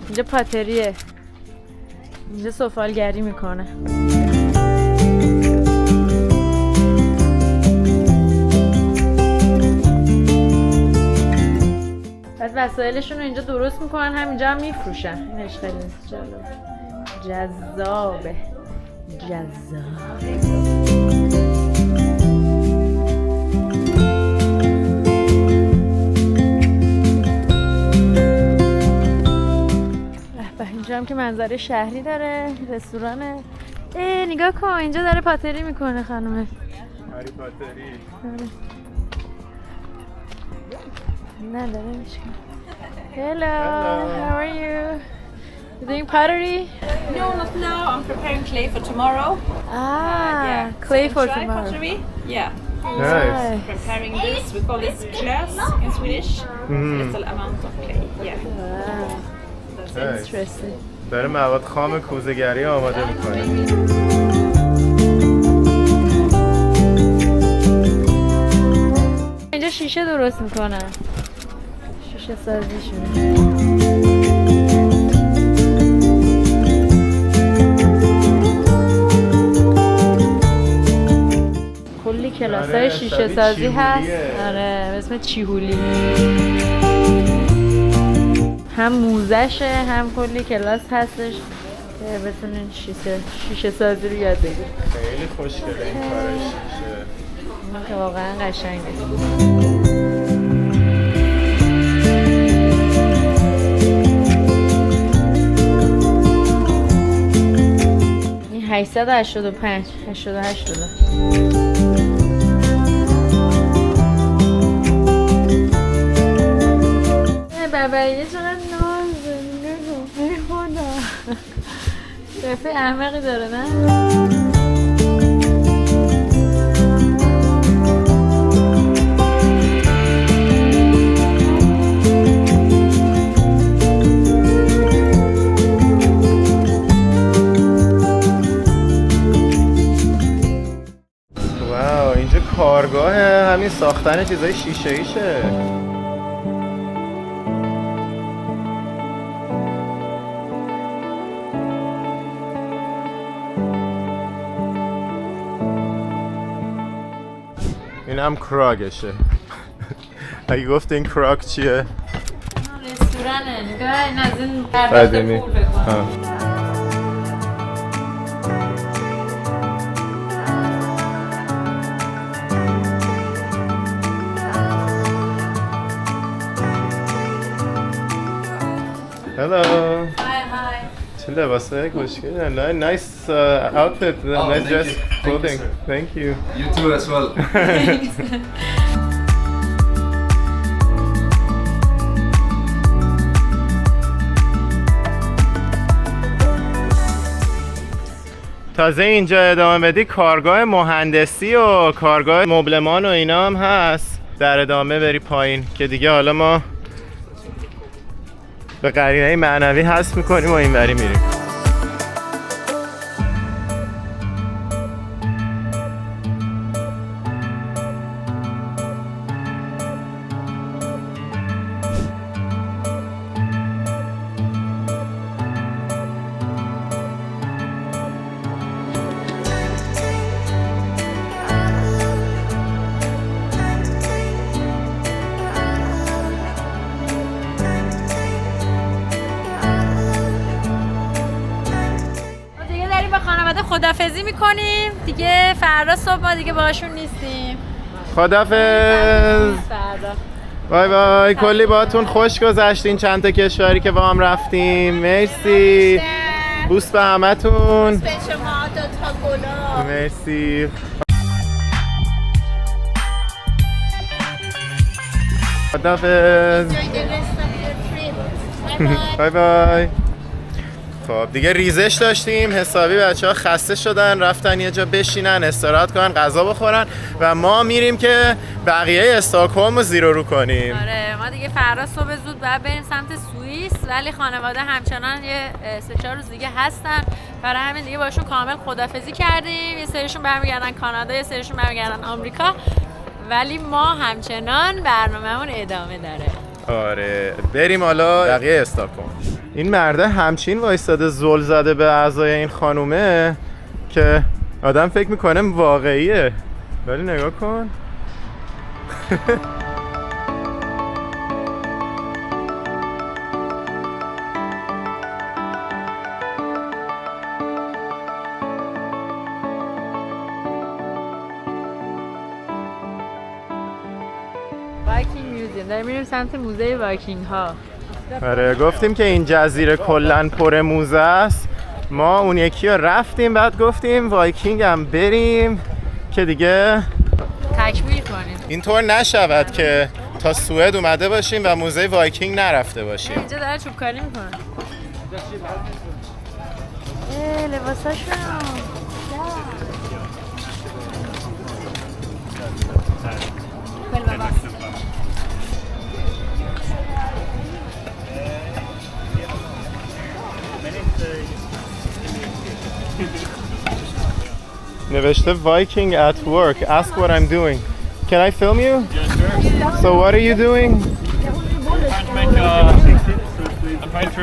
اینجا پاتریه. اینجا سفالگری میکنه. بعد وسایلشون رو اینجا درست میکنن، همینجا هم میفروشن. اینش خیلی جذابه. اینجا هم که منظره شهری داره، رستورانه. نگاه کن اینجا داره پاتری میکنه خانومه. هری پاتری. نه داره میشه. Hello, how are you? You doing pottery? No, not now. I'm preparing clay for tomorrow. Clay for Try tomorrow. pottery. Yeah. Nice. Preparing this. We call this glass in Swedish. Little amount of clay. Yeah. That's interesting. داره مواد خام کوزه‌گری آماده میکنه. اینجا شیشه درست میکنن. شیشه سازیشونه. کلی کلاسای شیشه سازی هست. آره به اسم چیهولی. هم موزشه هم کلی کلاس هستش که بتونین شیشه سازی رو یاد بگیرید. خیلی خوشگله این کار شیشه. این که واقعا قشنگه. این 885 88 دلار. بابایه چقدر نازه. ای خدا قیافه احمقی داره نه؟ واو اینجا کارگاه همین ساختن چیزای شیشه‌ایشه. این هم کراگشه. اگه گفت این کراگ چیه؟ رستورانه. نگاه این از این پرداخت پول بکن. Hello. Hi. چه لباسه خوشگله. Nice outfit. Nice dress clothing. Thank you. You too as well. تازه اینجا ادامه بدی کارگاه مهندسی و کارگاه مبلمان و اینا هم هست. در ادامه بری پایین که دیگه حالا ما به قرینه معنوی حذف میکنیم و اینوری میریم. خدافظی میکنیم دیگه. فردا صبح ما دیگه باهاشون نیستیم. خدافظ. فردا بای بای. کلی باهاتون خوش گذشتین چند تا کشوری که با هم رفتیم. مرسی. بوس به همتون. به شما دو تا گلاب. مرسی. خدافظ. بای بای. خب دیگه ریزش داشتیم حسابی، بچه‌ها خسته شدن رفتن یه جا بشینن استراحت کنن غذا بخورن و ما میریم که بقیه استکهلم رو زیر و رو کنیم. آره ما دیگه فردا صبح زود باید بریم سمت سوئیس، ولی خانواده همچنان یه 3-4 روز دیگه هستن، برای همین دیگه باشون کامل خدافظی کردیم. یه سریشون برمیگردن کانادا، یه سریشون برمیگردن آمریکا، ولی ما همچنان برنامه‌مون ادامه داره. آره بریم حالا بقیه استکهلم. این مرده همچین وایستاده زل زده به اعضای این خانومه که آدم فکر میکنه واقعیه، ولی نگاه کن. وایکینگ میوزیم داریم میریم سمت موزه وایکینگ ها. آره گفتیم که این جزیره کلن پر موزه است، ما اون یکی رو رفتیم بعد گفتیم وایکینگ هم بریم که دیگه تکمیل کنیم. اینطور نشود که تا سوئد اومده باشیم و موزه وایکینگ نرفته باشیم. اینجا داره چوبکاری میکنن. لباساشون نوشته Viking at work. Ask what I'm doing. Can I film you? Yes, sure. So what are you doing? I'm trying to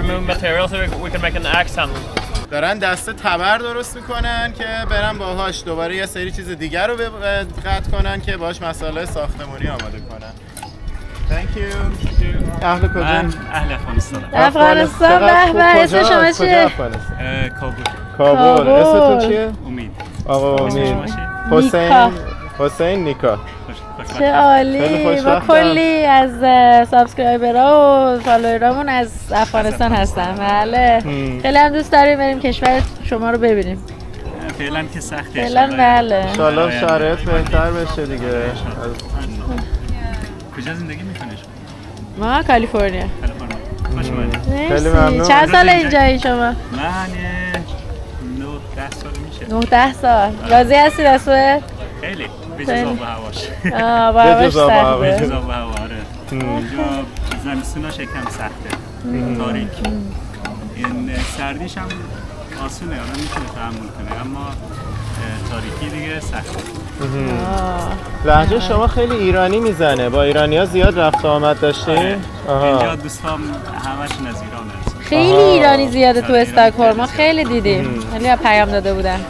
remove material so we can make an axe handle. دارن دسته تبر درست میکنن که برن باهاش دوباره یه سری چیز دیگر رو قطع کنن که باهاش مسائل ساختمانی آماده کنن. Thank you. اهل کجا؟ اهل افغانستان. افغانستان. به به. اسم شما چیه؟ کابل. کابل. اسمتون چیه؟ امید. آقا امید. حسین نیکا. چه عالی. ما کلی از سابسکرایبرها و فالوورامون از افغانستان هستن. بله. خیلی هم دوست داریم بریم کشور شما رو ببینیم. فعلا که سخته. فعلا بله. ان شاءالله شرایط بهتر بشه دیگه. کجا زندگی میکنی شما؟ ما کالیفرنیا. خوش اومدید. خیلی ممنون. چند سال اینجایی شما؟ من 9-10 سال میشه. 9-10 سال. راضی هستی رسوه؟ خیلی. بجز آب و هواش. آب و هواش سخته. بجز آب و هوا آره. اینجا زمستوناش یکم سخته. تاریک. این سردیش هم آسونه، آدم میتونه تحمل کنه، اما تاریکی دیگه سخته. لهجه شما خیلی ایرانی میزنه. با ایرانی‌ها زیاد رفت و آمد داشتین؟ اینجا دوستام همشون از ایران هستن. خیلی ایرانی زیاده تو استکهلم. ما خیلی دیدیم. خیلی پیام داده بودن.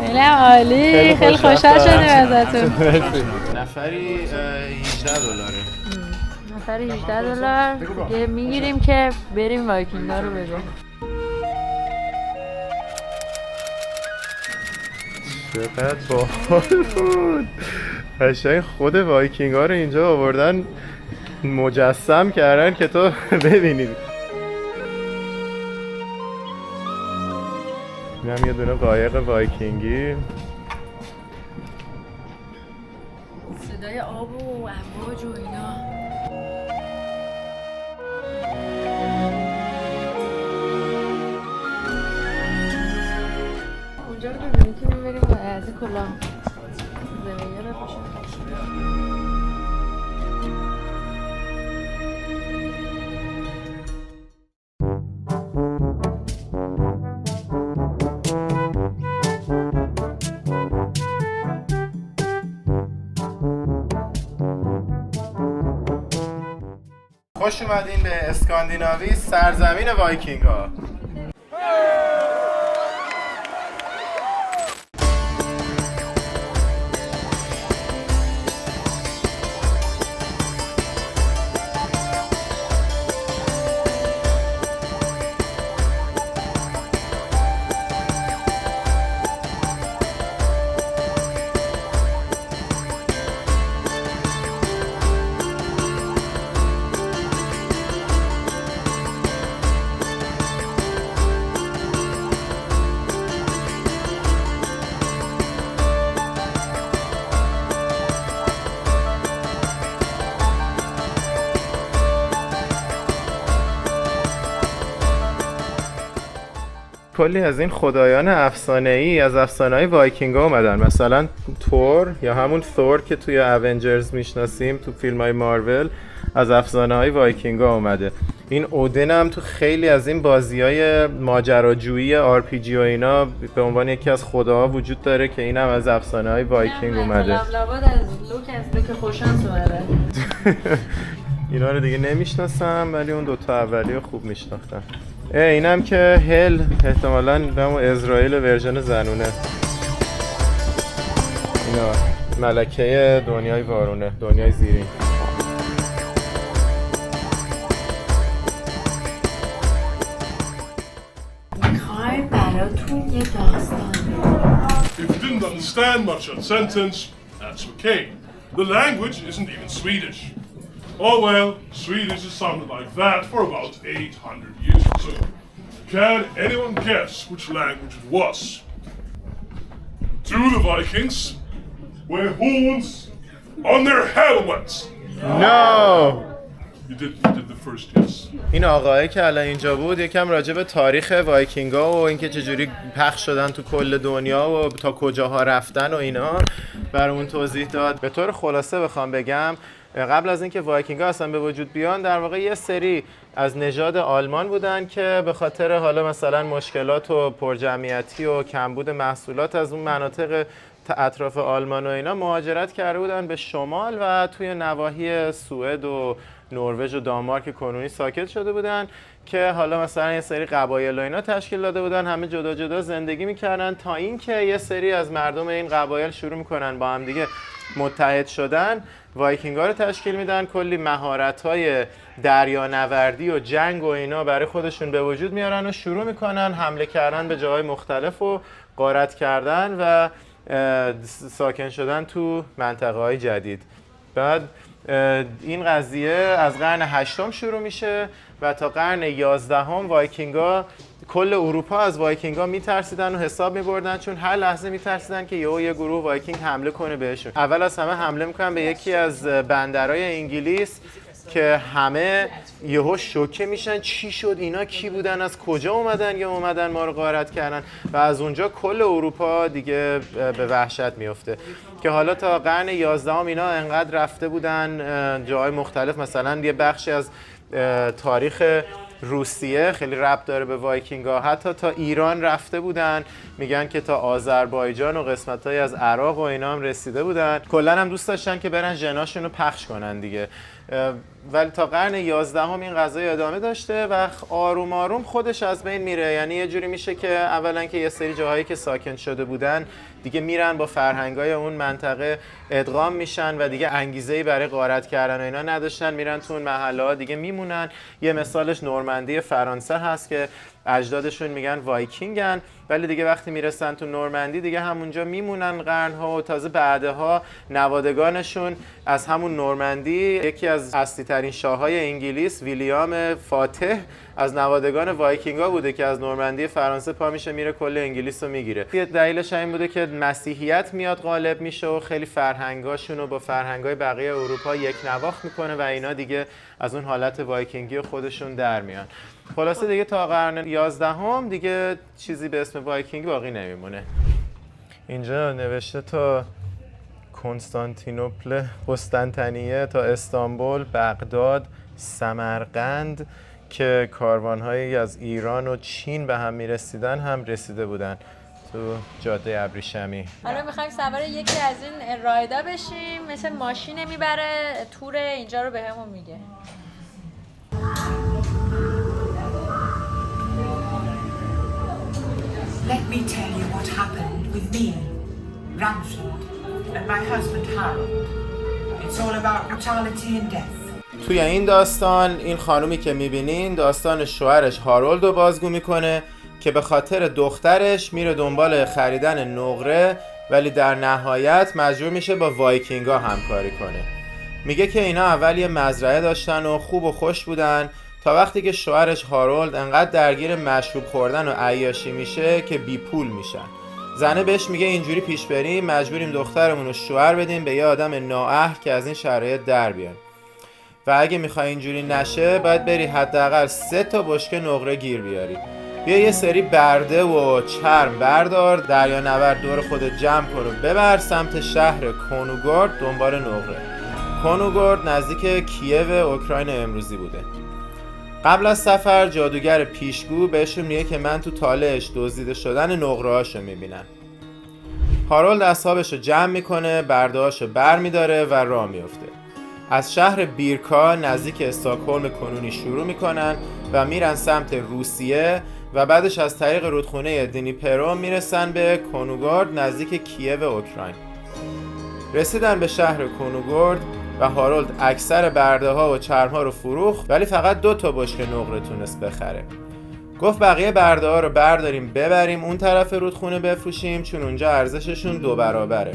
خیلی عالی. خیلی خوشحال شدیم ازتون. نفری $18. نفری $18 دیگه میگیریم که بریم وایکینگ‌ها رو ببینیم. چقدر باحال بود. قشنگ خود وایکینگ ها رو اینجا آوردن مجسم کردن که تو ببینید. اینم یه دونه قایق وایکینگی. صدای آب و امواج و اینا. کلاه زندگی رو بپوشن. خوش اومدین به اسکاندیناوی، سرزمین وایکینگ ها. کلی از این خدایان افسانه‌ای از افسانه‌های وایکینگ‌ها اومدن، مثلا تور یا همون ثور که توی اونجرز میشناسیم تو فیلم‌های مارول از افسانه‌های وایکینگ‌ها اومده. این اودن هم تو خیلی از این بازی‌های ماجراجویی RPG و اینا به عنوان یکی از خداها وجود داره که اینم از افسانه‌های وایکینگ اومده. لابد از لوک خوششانس اومده. اینا رو دیگه نمیشناسم ولی اون دوتا اولی رو خوب میشناختم. اینم که هل احتمالاً همون اسرائیل ورژن زنونه. اینا ملکه دنیای وارونه، دنیای زیرین. میخوای براتون یه داستان. If you didn't understand much of the sentence, that's okay. The language isn't even Swedish. Oh well, Swedish has sounded like that for about 800 years or so. Can anyone guess which language it was? Do the Vikings wear horns on their helmets? No! You did the first guess. این آقایی که الان اینجا بود یکم راجع به تاریخ وایکینگ‌ها و اینکه چجوری پخش شدن تو کل دنیا و تا کجاها رفتن و اینا برامون توضیح داد. به طور خلاصه بخوام بگم قبل از اینکه وایکینگ‌ها اصلا به وجود بیان در واقع یه سری از نژاد آلمان بودن که به خاطر حالا مثلا مشکلات و پرجمعیتی و کمبود محصولات از اون مناطق اطراف آلمان و اینا مهاجرت کرده بودن به شمال و توی نواحی سوئد و نروژ و دانمارک کنونی ساکت شده بودن که حالا مثلا یه سری قبایل و اینا تشکیل داده بودن، همه جدا جدا زندگی میکردن تا اینکه یه سری از مردم این قبایل شروع میکنن با هم دیگه متحد شدن، وایکینگ‌ها رو تشکیل میدن، کلی مهارت‌های دریانوردی و جنگ و اینا برای خودشون به وجود میارن و شروع میکنن حمله کردن به جاهای مختلف و غارت کردن و ساکن شدن تو منطقه‌های جدید. بعد این قضیه از قرن 8 شروع میشه و تا قرن 11 وایکینگ‌ها کل اروپا از وایکینگ‌ها میترسیدن و حساب میبردن، چون هر لحظه میترسیدن که یه گروه وایکینگ حمله کنه بهشون. اول از همه حمله میکنن به یکی از بندرهای انگلیس که همه یهو شوکه میشن چی شد، اینا کی بودن، از کجا اومدن یا اومدن ما رو غارت کردن و از اونجا کل اروپا دیگه به وحشت میفته که حالا تا قرن 11 اینا انقدر رفته بودن جاهای مختلف. مثلا یه بخشی از تاریخ روسیه خیلی ربط داره به وایکینگ‌ها، حتی تا ایران رفته بودن، میگن که تا آذربایجان و قسمت‌هایی از عراق و اینا هم رسیده بودن. کلاً هم دوست داشتن که برن ژناشون رو پخش کنن دیگه. ولی تا قرن 11 این قضیه ادامه داشته و آروم آروم خودش از بین میره. یعنی یه جوری میشه که اولا که یه سری جاهایی که ساکن شده بودن دیگه میرن با فرهنگای اون منطقه ادغام میشن و دیگه انگیزه‌ای برای غارت کردن و اینا نداشتن، میرن تو اون محله‌ها دیگه میمونن. یه مثالش نورمندی فرانسه هست که اجدادشون میگن وایکینگن، ولی دیگه وقتی میرسن تو نورمندی دیگه همونجا میمونن قرنها و تازه بعدها نوادگانشون از همون نورمندی، یکی از اصلی ترین شاههای انگلیس ویلیام فاتح از نوادگان وایکینگ‌ها بوده که از نورمندی فرانسه پا میشه میره کل انگلیس رو میگیره. یه دلیلش این بوده که مسیحیت میاد غالب میشه و خیلی فرهنگاشون رو با فرهنگای بقیه اروپا یک نواخت میکنه و اینا دیگه از اون حالت وایکینگی خودشون در میان. خلاصه دیگه تا قرن 11 دیگه چیزی به اسم وایکینگ باقی نمیمونه. اینجا نوشته تا کنستانتینوپل، قسطنطنیه، تا استانبول، بغداد، سمرقند که کاروان‌هایی از ایران و چین به هم می‌رسیدن هم رسیده بودن تو جاده ابریشمی. حالا می‌خوایم سوار یکی از این رایدا بشیم، مثل ماشینه میبره تور اینجا رو بهمون میگه. Let me tell you what happened with me, Ramsford, and my husband Harold. It's all about brutality and death. توی این داستان این خانومی که میبینین داستان شوهرش هارولد رو بازگو میکنه که به خاطر دخترش میره دنبال خریدن نقره، ولی در نهایت مجبور میشه با وایکینگا همکاری کنه. میگه که اینا اول یه مزرعه داشتن و خوب و خوش بودن تا وقتی که شوهرش هارولد انقدر درگیر مشروب خوردن و عیاشی میشه که بی پول میشن. زنه بهش میگه اینجوری پیش بریم مجبوریم دخترمون رو شوهر بدیم به یه آدم نااهل که از این شرایط در بیان، و اگه میخوای اینجوری نشه باید بری حداقل 3 تا بشکه نقره گیر بیاری. بیا یه سری برده و چرم بردار، دریانورد دور خودت جمع کن و ببر سمت شهر کونوگورد دنبال نقره. کونوگورد نزدیک کییو اوکراین امروزی بوده. قبل از سفر جادوگر پیشگو بهشون میگه که من تو تاله‌اش دزدیده شدن نقره‌هاشو میبینم. هارولد اصحابشو جمع میکنه، برده‌هاشو بر میداره و راه میفته. از شهر بیرکا نزدیک استکهلم کنونی شروع میکنن و میرن سمت روسیه و بعدش از طریق رودخونه دنیپرو میرسن به کونوگورد نزدیک کییو اوکراین. رسیدن به شهر کونوگورد و هارولد اکثر برده ها و چرم ها رو فروخت، ولی فقط 2 تا بشکه نقره تونست بخره. گفت بقیه برده ها رو برداریم ببریم اون طرف رودخونه بفروشیم چون اونجا ارزششون 2 برابره.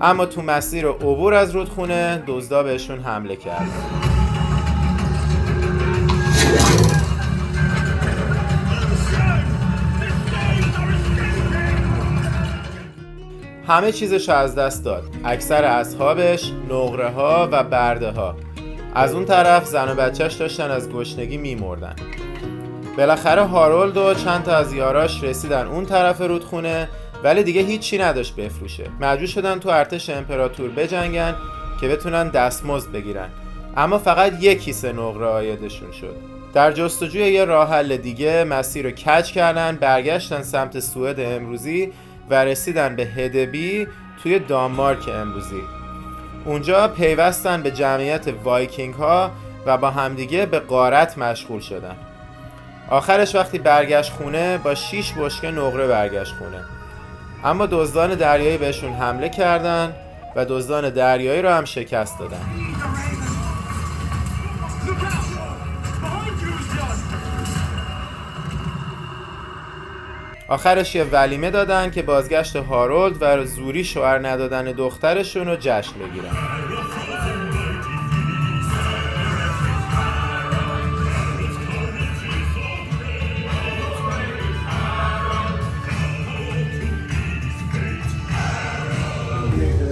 اما تو مسیر عبور از رودخونه دزدا بهشون حمله کرد. همه چیزش از دست داد، اکثر اصحابش، نقره ها و برده ها. از اون طرف زن و بچهش داشتن از گشنگی میمردن. بالاخره هارولد و چند تا از یاراش رسیدن اون طرف رودخونه، ولی دیگه هیچی نداشت بفروشه. مجبور شدن تو ارتش امپراتور بجنگن که بتونن دستمزد بگیرن، اما فقط 1 کیسه نقره عایدشون شد. در جستجوی یه راه حل دیگه مسیر رو کج کردن، برگشتن سمت سوئد امروزی و رسیدن به هدبی توی دانمارک امروزی. اونجا پیوستن به جمعیت وایکینگ ها و با همدیگه به غارت مشغول شدن. آخرش وقتی برگشت خونه با 6 بشکه نقره برگشت خونه. اما دزدان دریایی بهشون حمله کردن و دزدان دریایی رو هم شکست دادن. آخرش یه ولیمه دادن که بازگشت هارولد و زوری شوهر ندادن دخترشون رو جشن بگیرن.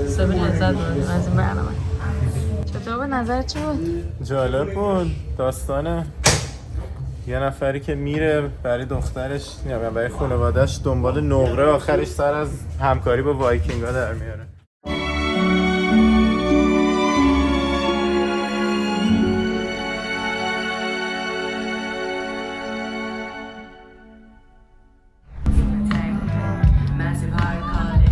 حسابی لذت بردیم از این برنامه. چطور به نظر چی بود؟ جالب بود. داستانه یه نفری که میره برای دخترش یا برای خانواده‌اش دنبال نقره، آخرش سر از همکاری با وایکینگ‌ها در میاره.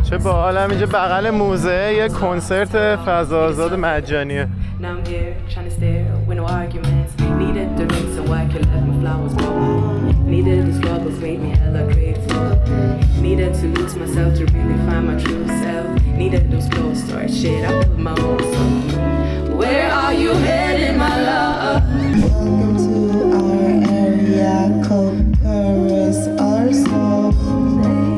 چه باحال، اینجا بغل موزه یه کنسرت فضا آزاد مجانیه. Now I'm here trying to stare, win no arguments. Needed the rings so I could let my flowers grow. Needed the struggles made me hella grateful. Needed to lose myself to really find my true self. Needed those close start shit, I built my own soul. Where are you headed, my love? Welcome to our area, co-currents are small.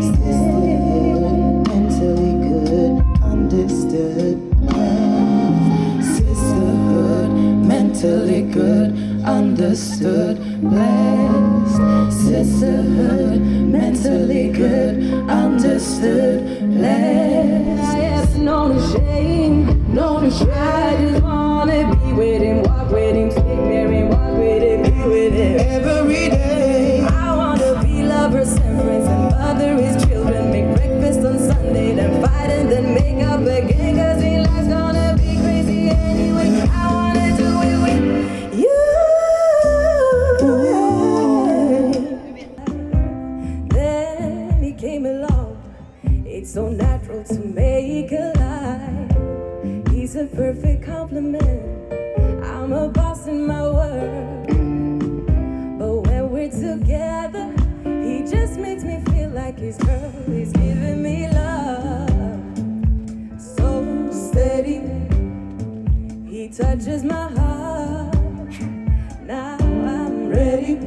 Sisterhood, mentally good, understood. Sisterhood, mentally good, understood. Blessed. Sisterhood, mentally good, understood. Blessed. I have no shame, no try, just wanna be with him, walk with him, stick near him, walk with him, be with him every day. I wanna be lovers and friends and mother his children, make breakfast on Sunday. It's so natural to make a lie. He's a perfect compliment. I'm a boss in my world. But when we're together, he just makes me feel like his girl. He's giving me love so steady. He touches my heart. Now I'm ready.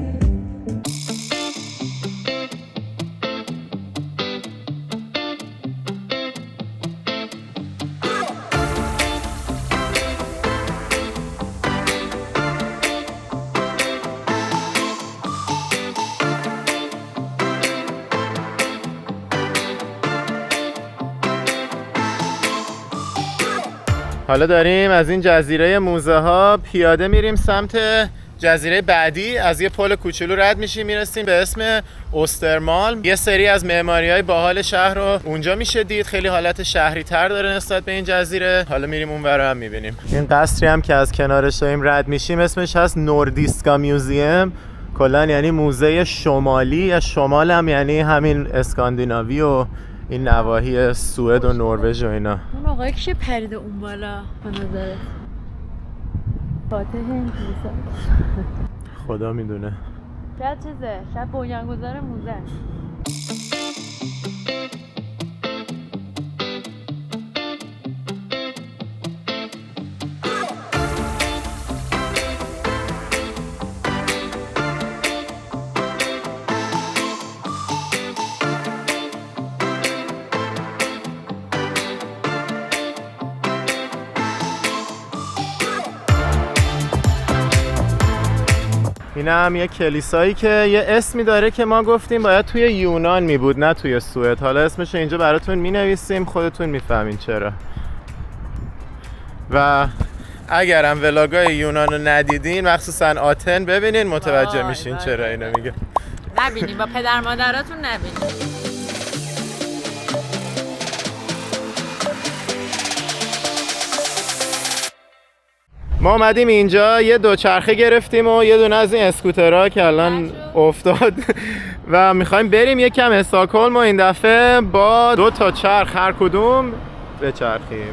حالا داریم از این جزیره موزه ها پیاده میریم سمت جزیره بعدی. از یه پل کوچولو رد میشیم میرسیم به اسم اوسترمالم. یه سری از معماری‌های باحال شهر رو اونجا میشه دید. خیلی حالت شهری تر داره نسبت به این جزیره. حالا میریم اونور هم میبینیم. این قصری هم که از کنارش داریم رد میشیم اسمش هست نوردیسکا میوزیم. کلا یعنی موزه شمالی. یا شمال هم یعنی همین اسکاندیناوی و این نواحی سوئد و نروژ و اینا. اون آقای که پریده اون بالا به نظرت؟ فاتح این خدا میدونه. شاید چیزه، شاید بنیانگذار موزه. این هم یه کلیسایی که یه اسمی داره که ما گفتیم باید توی یونان می بود نه توی سوئد. حالا اسمش اینجا براتون می نویسیم خودتون می فهمین چرا. و اگرم ولاگای یونان رو ندیدین مخصوصا آتن ببینین متوجه میشین چرا اینو میگه. نبینین با پدر مادراتون نبینین. ما اومدیم اینجا یه دوچرخه گرفتیم و یه دونه از این اسکوترها که الان افتاد و میخوایم بریم یکم استکهلم و این دفعه با 2 تا چرخ هر کدوم بچرخیم.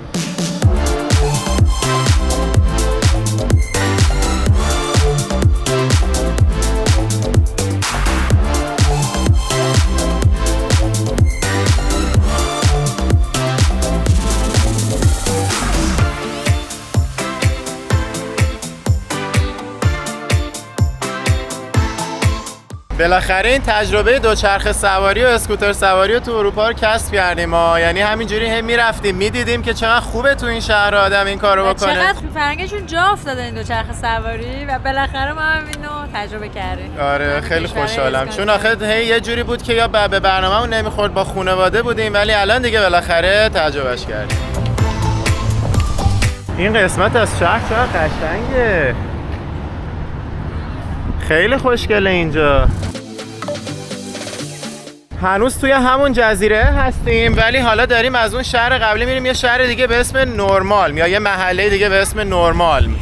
بالاخره این تجربه دوچرخه سواری و اسکوتر سواری رو تو اروپا رو کسب کردیم ما. یعنی همینجوری هم میرفتیم میدیدیم که چقدر خوبه تو این شهر آدم این کارو بکنه. چقدر فرنگشون جا افتاده این دوچرخه سواری و بالاخره ما هم اینو تجربه کردیم. آره خیلی خوشحالم چون آخه یه جوری بود که یا به برنامه‌مون نمیخورد با خانواده بودیم ولی الان دیگه بالاخره تجربهش کردیم. این قسمت از شهر چقدر قشنگه. خیلی خوشگله اینجا. هنوز توی همون جزیره هستیم ولی حالا داریم از اون شهر قبلی میریم یه شهر دیگه به اسم نورمالم یا یه محله دیگه به اسم نورمالم.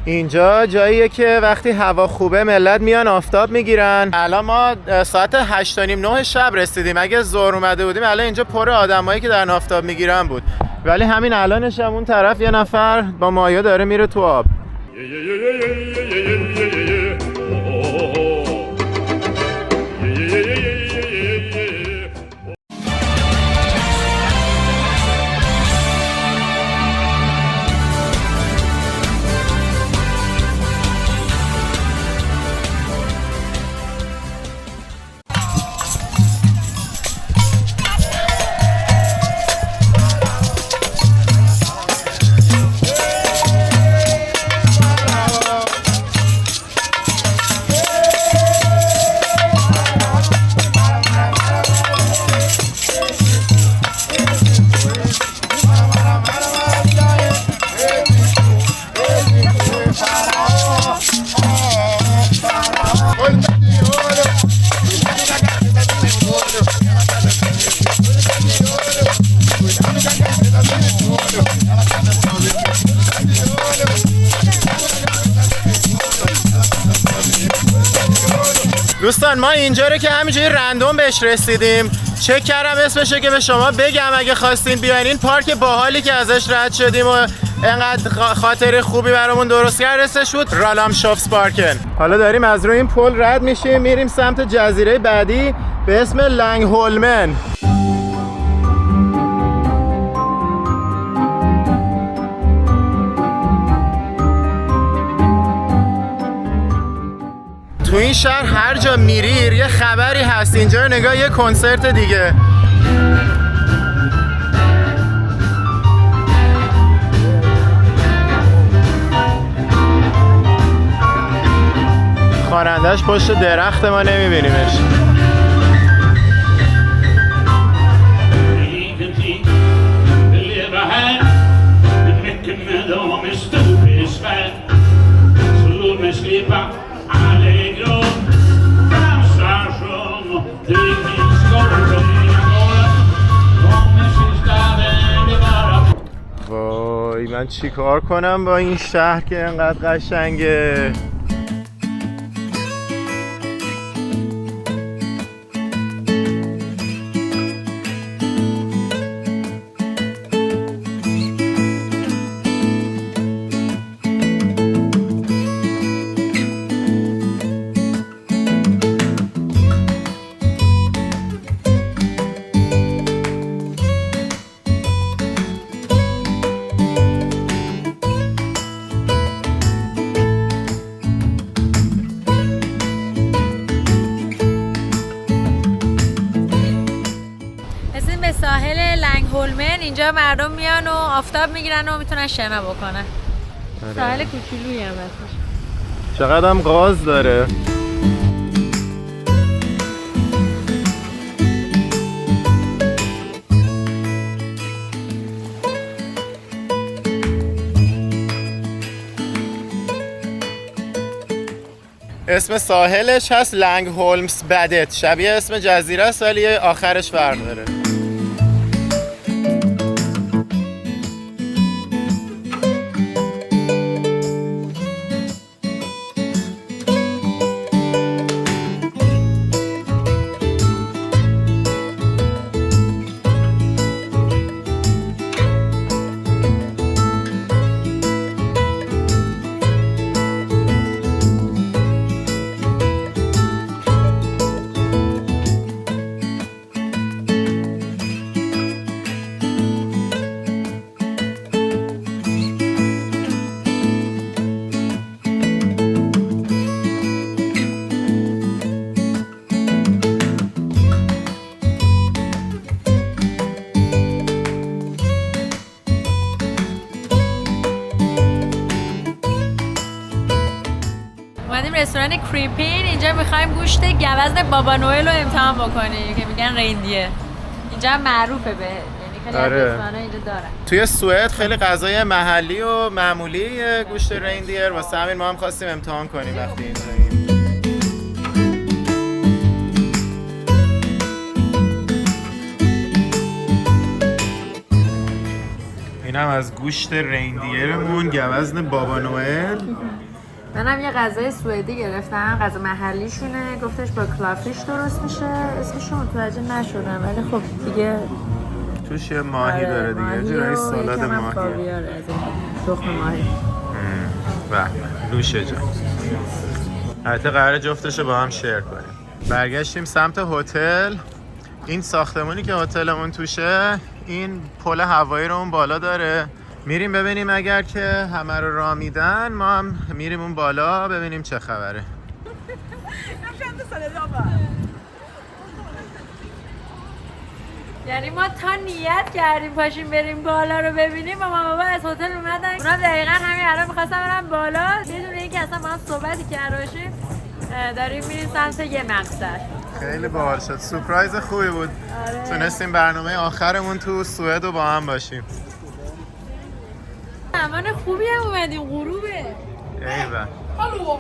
اینجا جاییه که وقتی هوا خوبه ملت میان آفتاب میگیرن. الان ما ساعت 8:30 شب رسیدیم. اگه ظهر اومده بودیم الان اینجا پر آدمایی که دارن آفتاب میگیرن بود. ولی همین الانش هم اون طرف یه نفر با مایه داره میره تو آب. دوستان ما اینجا رو که همینجوری رندوم بهش رسیدیم، چک کردم اسمشه که به شما بگم اگه خواستین بیاین. این پارک باحالی که ازش رد شدیم و انقدر خاطر خوبی برامون درست کرد اسمش بود رالامشوفس پارکن. حالا داریم از روی این پل رد میشیم میریم سمت جزیره بعدی به اسم لنگهولمن. تو این شهر هر جا میری یه خبری هست. اینجا نگاه یه کنسرت دیگه. خواننده‌اش پشت درخت ما نمیبینیمش. وای من چی کار کنم با این شهر که انقدر قشنگه. ساحل لنگهولمن اینجا مردم میان و آفتاب میگیرن و میتونن شنا بکنن. ساحل کوچولویی هم هستش. چقدر هم غاز داره. اسم ساحلش هست لنگهولمس بدت، شبیه اسم جزیره است ولی آخرش فرق داره. رستوران کریپین. اینجا میخوایم گوشت گوزن بابا نوئل رو امتحان بکنیم که میگن ریندیه. اینجا معروفه به، یعنی خیلی از رستوران‌ها اینجا دارن. توی سوئد خیلی غذای محلی و معمولی گوشت ریندیر، واسه همین ما هم خواستیم امتحان کنیم وقتی اینجاییم. اینم از گوشت ریندیرمون گوزن بابا نوئل. منم یه غذای سوئدی گرفتم، غذا محلیشونه، گفتش با کلافیش درست میشه، اسمشو متوجه نشدم ولی خب دیگه توش یه ماهی داره دیگه، جورایی سالاد ماهی. کاویار از تخم ماهی. و نوشه جان. البته قراره جفتشو با هم شیر کنیم. برگشتیم سمت هتل. این ساختمونی که هتلمون توشه، این پل هوایی رو اون بالا داره. میریم ببینیم اگر که همه رو راه میدن ما هم میریم اون بالا ببینیم چه خبره. یعنی ما تا نیت کردیم پاشیم بریم بالا رو ببینیم و مامان بابا از هتل اومدن. اونا دقیقا همین الان می‌خواستن برن بالا بدون اینکه اصلا ما هم صحبتی کرده باشیم. داریم میریم سمت یه مقصد. خیلی باحال شد. سورپرایز خوبی بود. آره. تونستیم برنامه آخرمون تو سوئد رو با هم باشیم. زمان خوبی هم اومدیم، غروبه. ایوه. Hallo!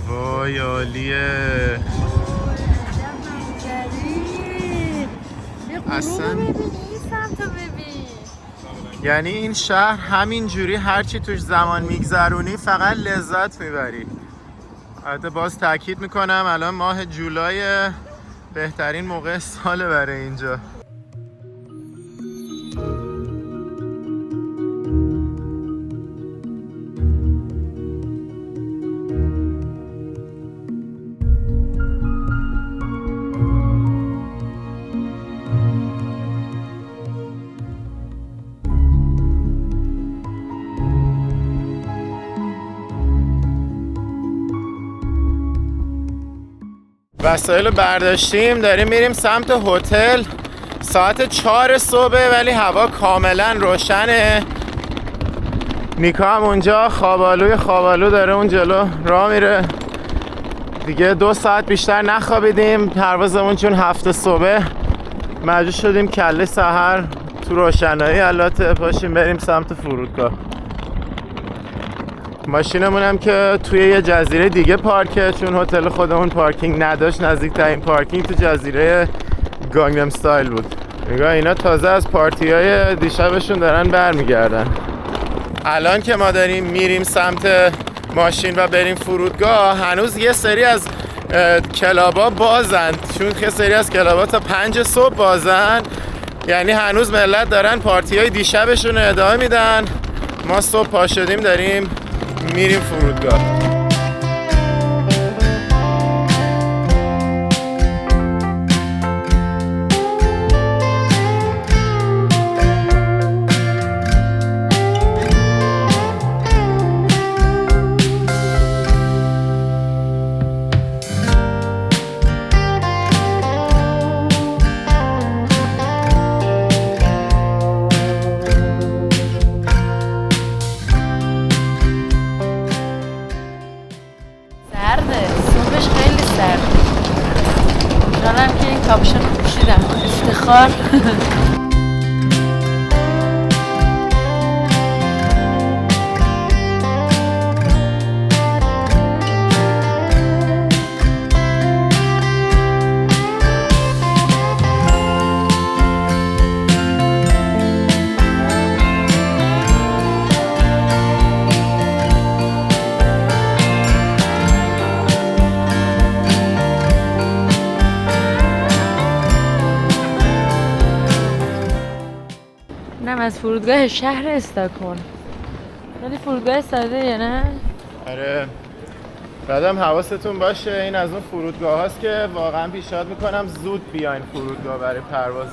وای عالیه. اصلا یعنی این شهر همین جوری هرچی توش زمان میگذرونی فقط لذت میبری. البته باز تاکید میکنم الان ماه جولای بهترین موقع ساله برای اینجا. وسایل رو برداشتیم داریم میریم سمت هتل. ساعت 4 صبح ولی هوا کاملا روشنه. نیکا هم اونجا خوابالو داره اون جلو راه میره. دیگه 2 ساعت بیشتر نخوابیدیم. پروازمون چون 7 صبح مجبور شدیم کله سحر تو روشنایی البته پاشیم بریم سمت فرودگاه. ماشینمون هم که توی یه جزیره دیگه پارکه چون هتل خودمون پارکینگ نداشت. نزدیکترین پارکینگ تو جزیره گانگنام استایل بود. نگاه اینا تازه از پارتیای دیشبشون دارن برمیگردن. الان که ما داریم میریم سمت ماشین و بریم فرودگاه هنوز یه سری از کلابا بازن چون یه سری از کلابا تا 5 صبح بازن. یعنی هنوز ملت دارن پارتیای دیشبشون رو ادامه میدن. ما صبح پا شدیم داریم میریم فرودگاه. کاپشن رو پوشیدم افتخار. از فرودگاه شهر استکهلم. ولی فرودگاه ساده یا نه؟ آره. بعدم حواستون باشه این از اون فرودگاه هاست که واقعا پیشنهاد میکنم زود بیاین فرودگاه برای پرواز.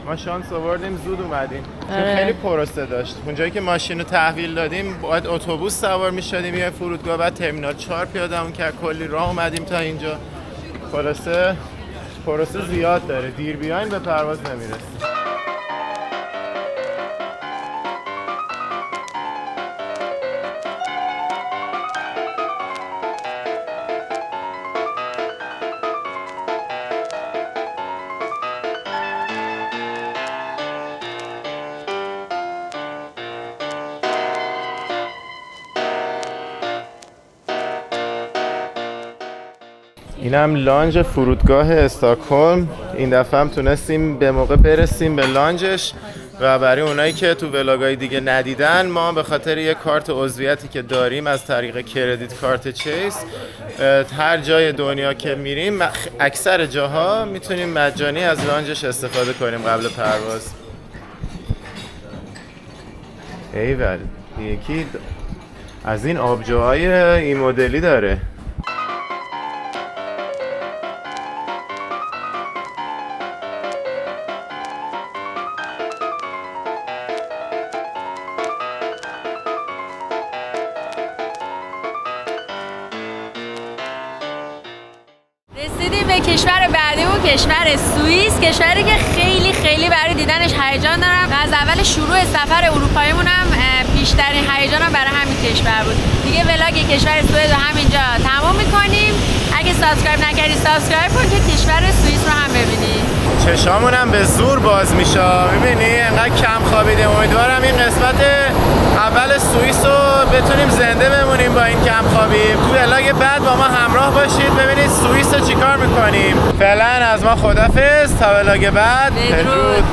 ما شانس آوردیم زود اومدیم. چون خیلی پروسه داشت. اونجایی که ماشین رو تحویل دادیم باید اتوبوس سوار میشدیم یه فرودگاه بعد ترمینال 4 پیاده‌مون که کلی راه اومدیم تا اینجا. پروسه زیاد داره. دیر بیاین به پرواز نمیرسیم. اینم لانج فرودگاه استکهلم. این دفعه هم تونستیم به موقع برسیم به لانجش و برای اونایی که تو ولاگای دیگه ندیدن ما به خاطر یه کارت عضویتی که داریم از طریق کردیت کارت چیس هر جای دنیا که میریم اکثر جاها میتونیم مجانی از لانجش استفاده کنیم قبل پرواز. ایول یکی از این آبجوهای این مدلی داره. رسیدیم به کشور بعدیمون، کشور سوئیس. کشوری که خیلی برای دیدنش هیجان دارم و از اول شروع سفر اروپاییمون هم بیشترین هیجانم برای همین کشور بود. دیگه ولاگ کشور سوئد رو همینجا تمام میکنیم. اگه سابسکرایب نکردی سابسکرایب کن که کشور سوئیس رو هم ببینی. چشامون هم به زور باز میشه. میبینی انقدر کم خوابیدیم. امیدوارم این قسمت اول سوئیس رو بتونیم زنده بمونیم با این کم خوابی. تو ولاگ بعد با ما همراه باشید ببینید سوئیس رو چیکار میکنیم. فعلا از ما خدافظ تا ولاگ بعد. بدرود.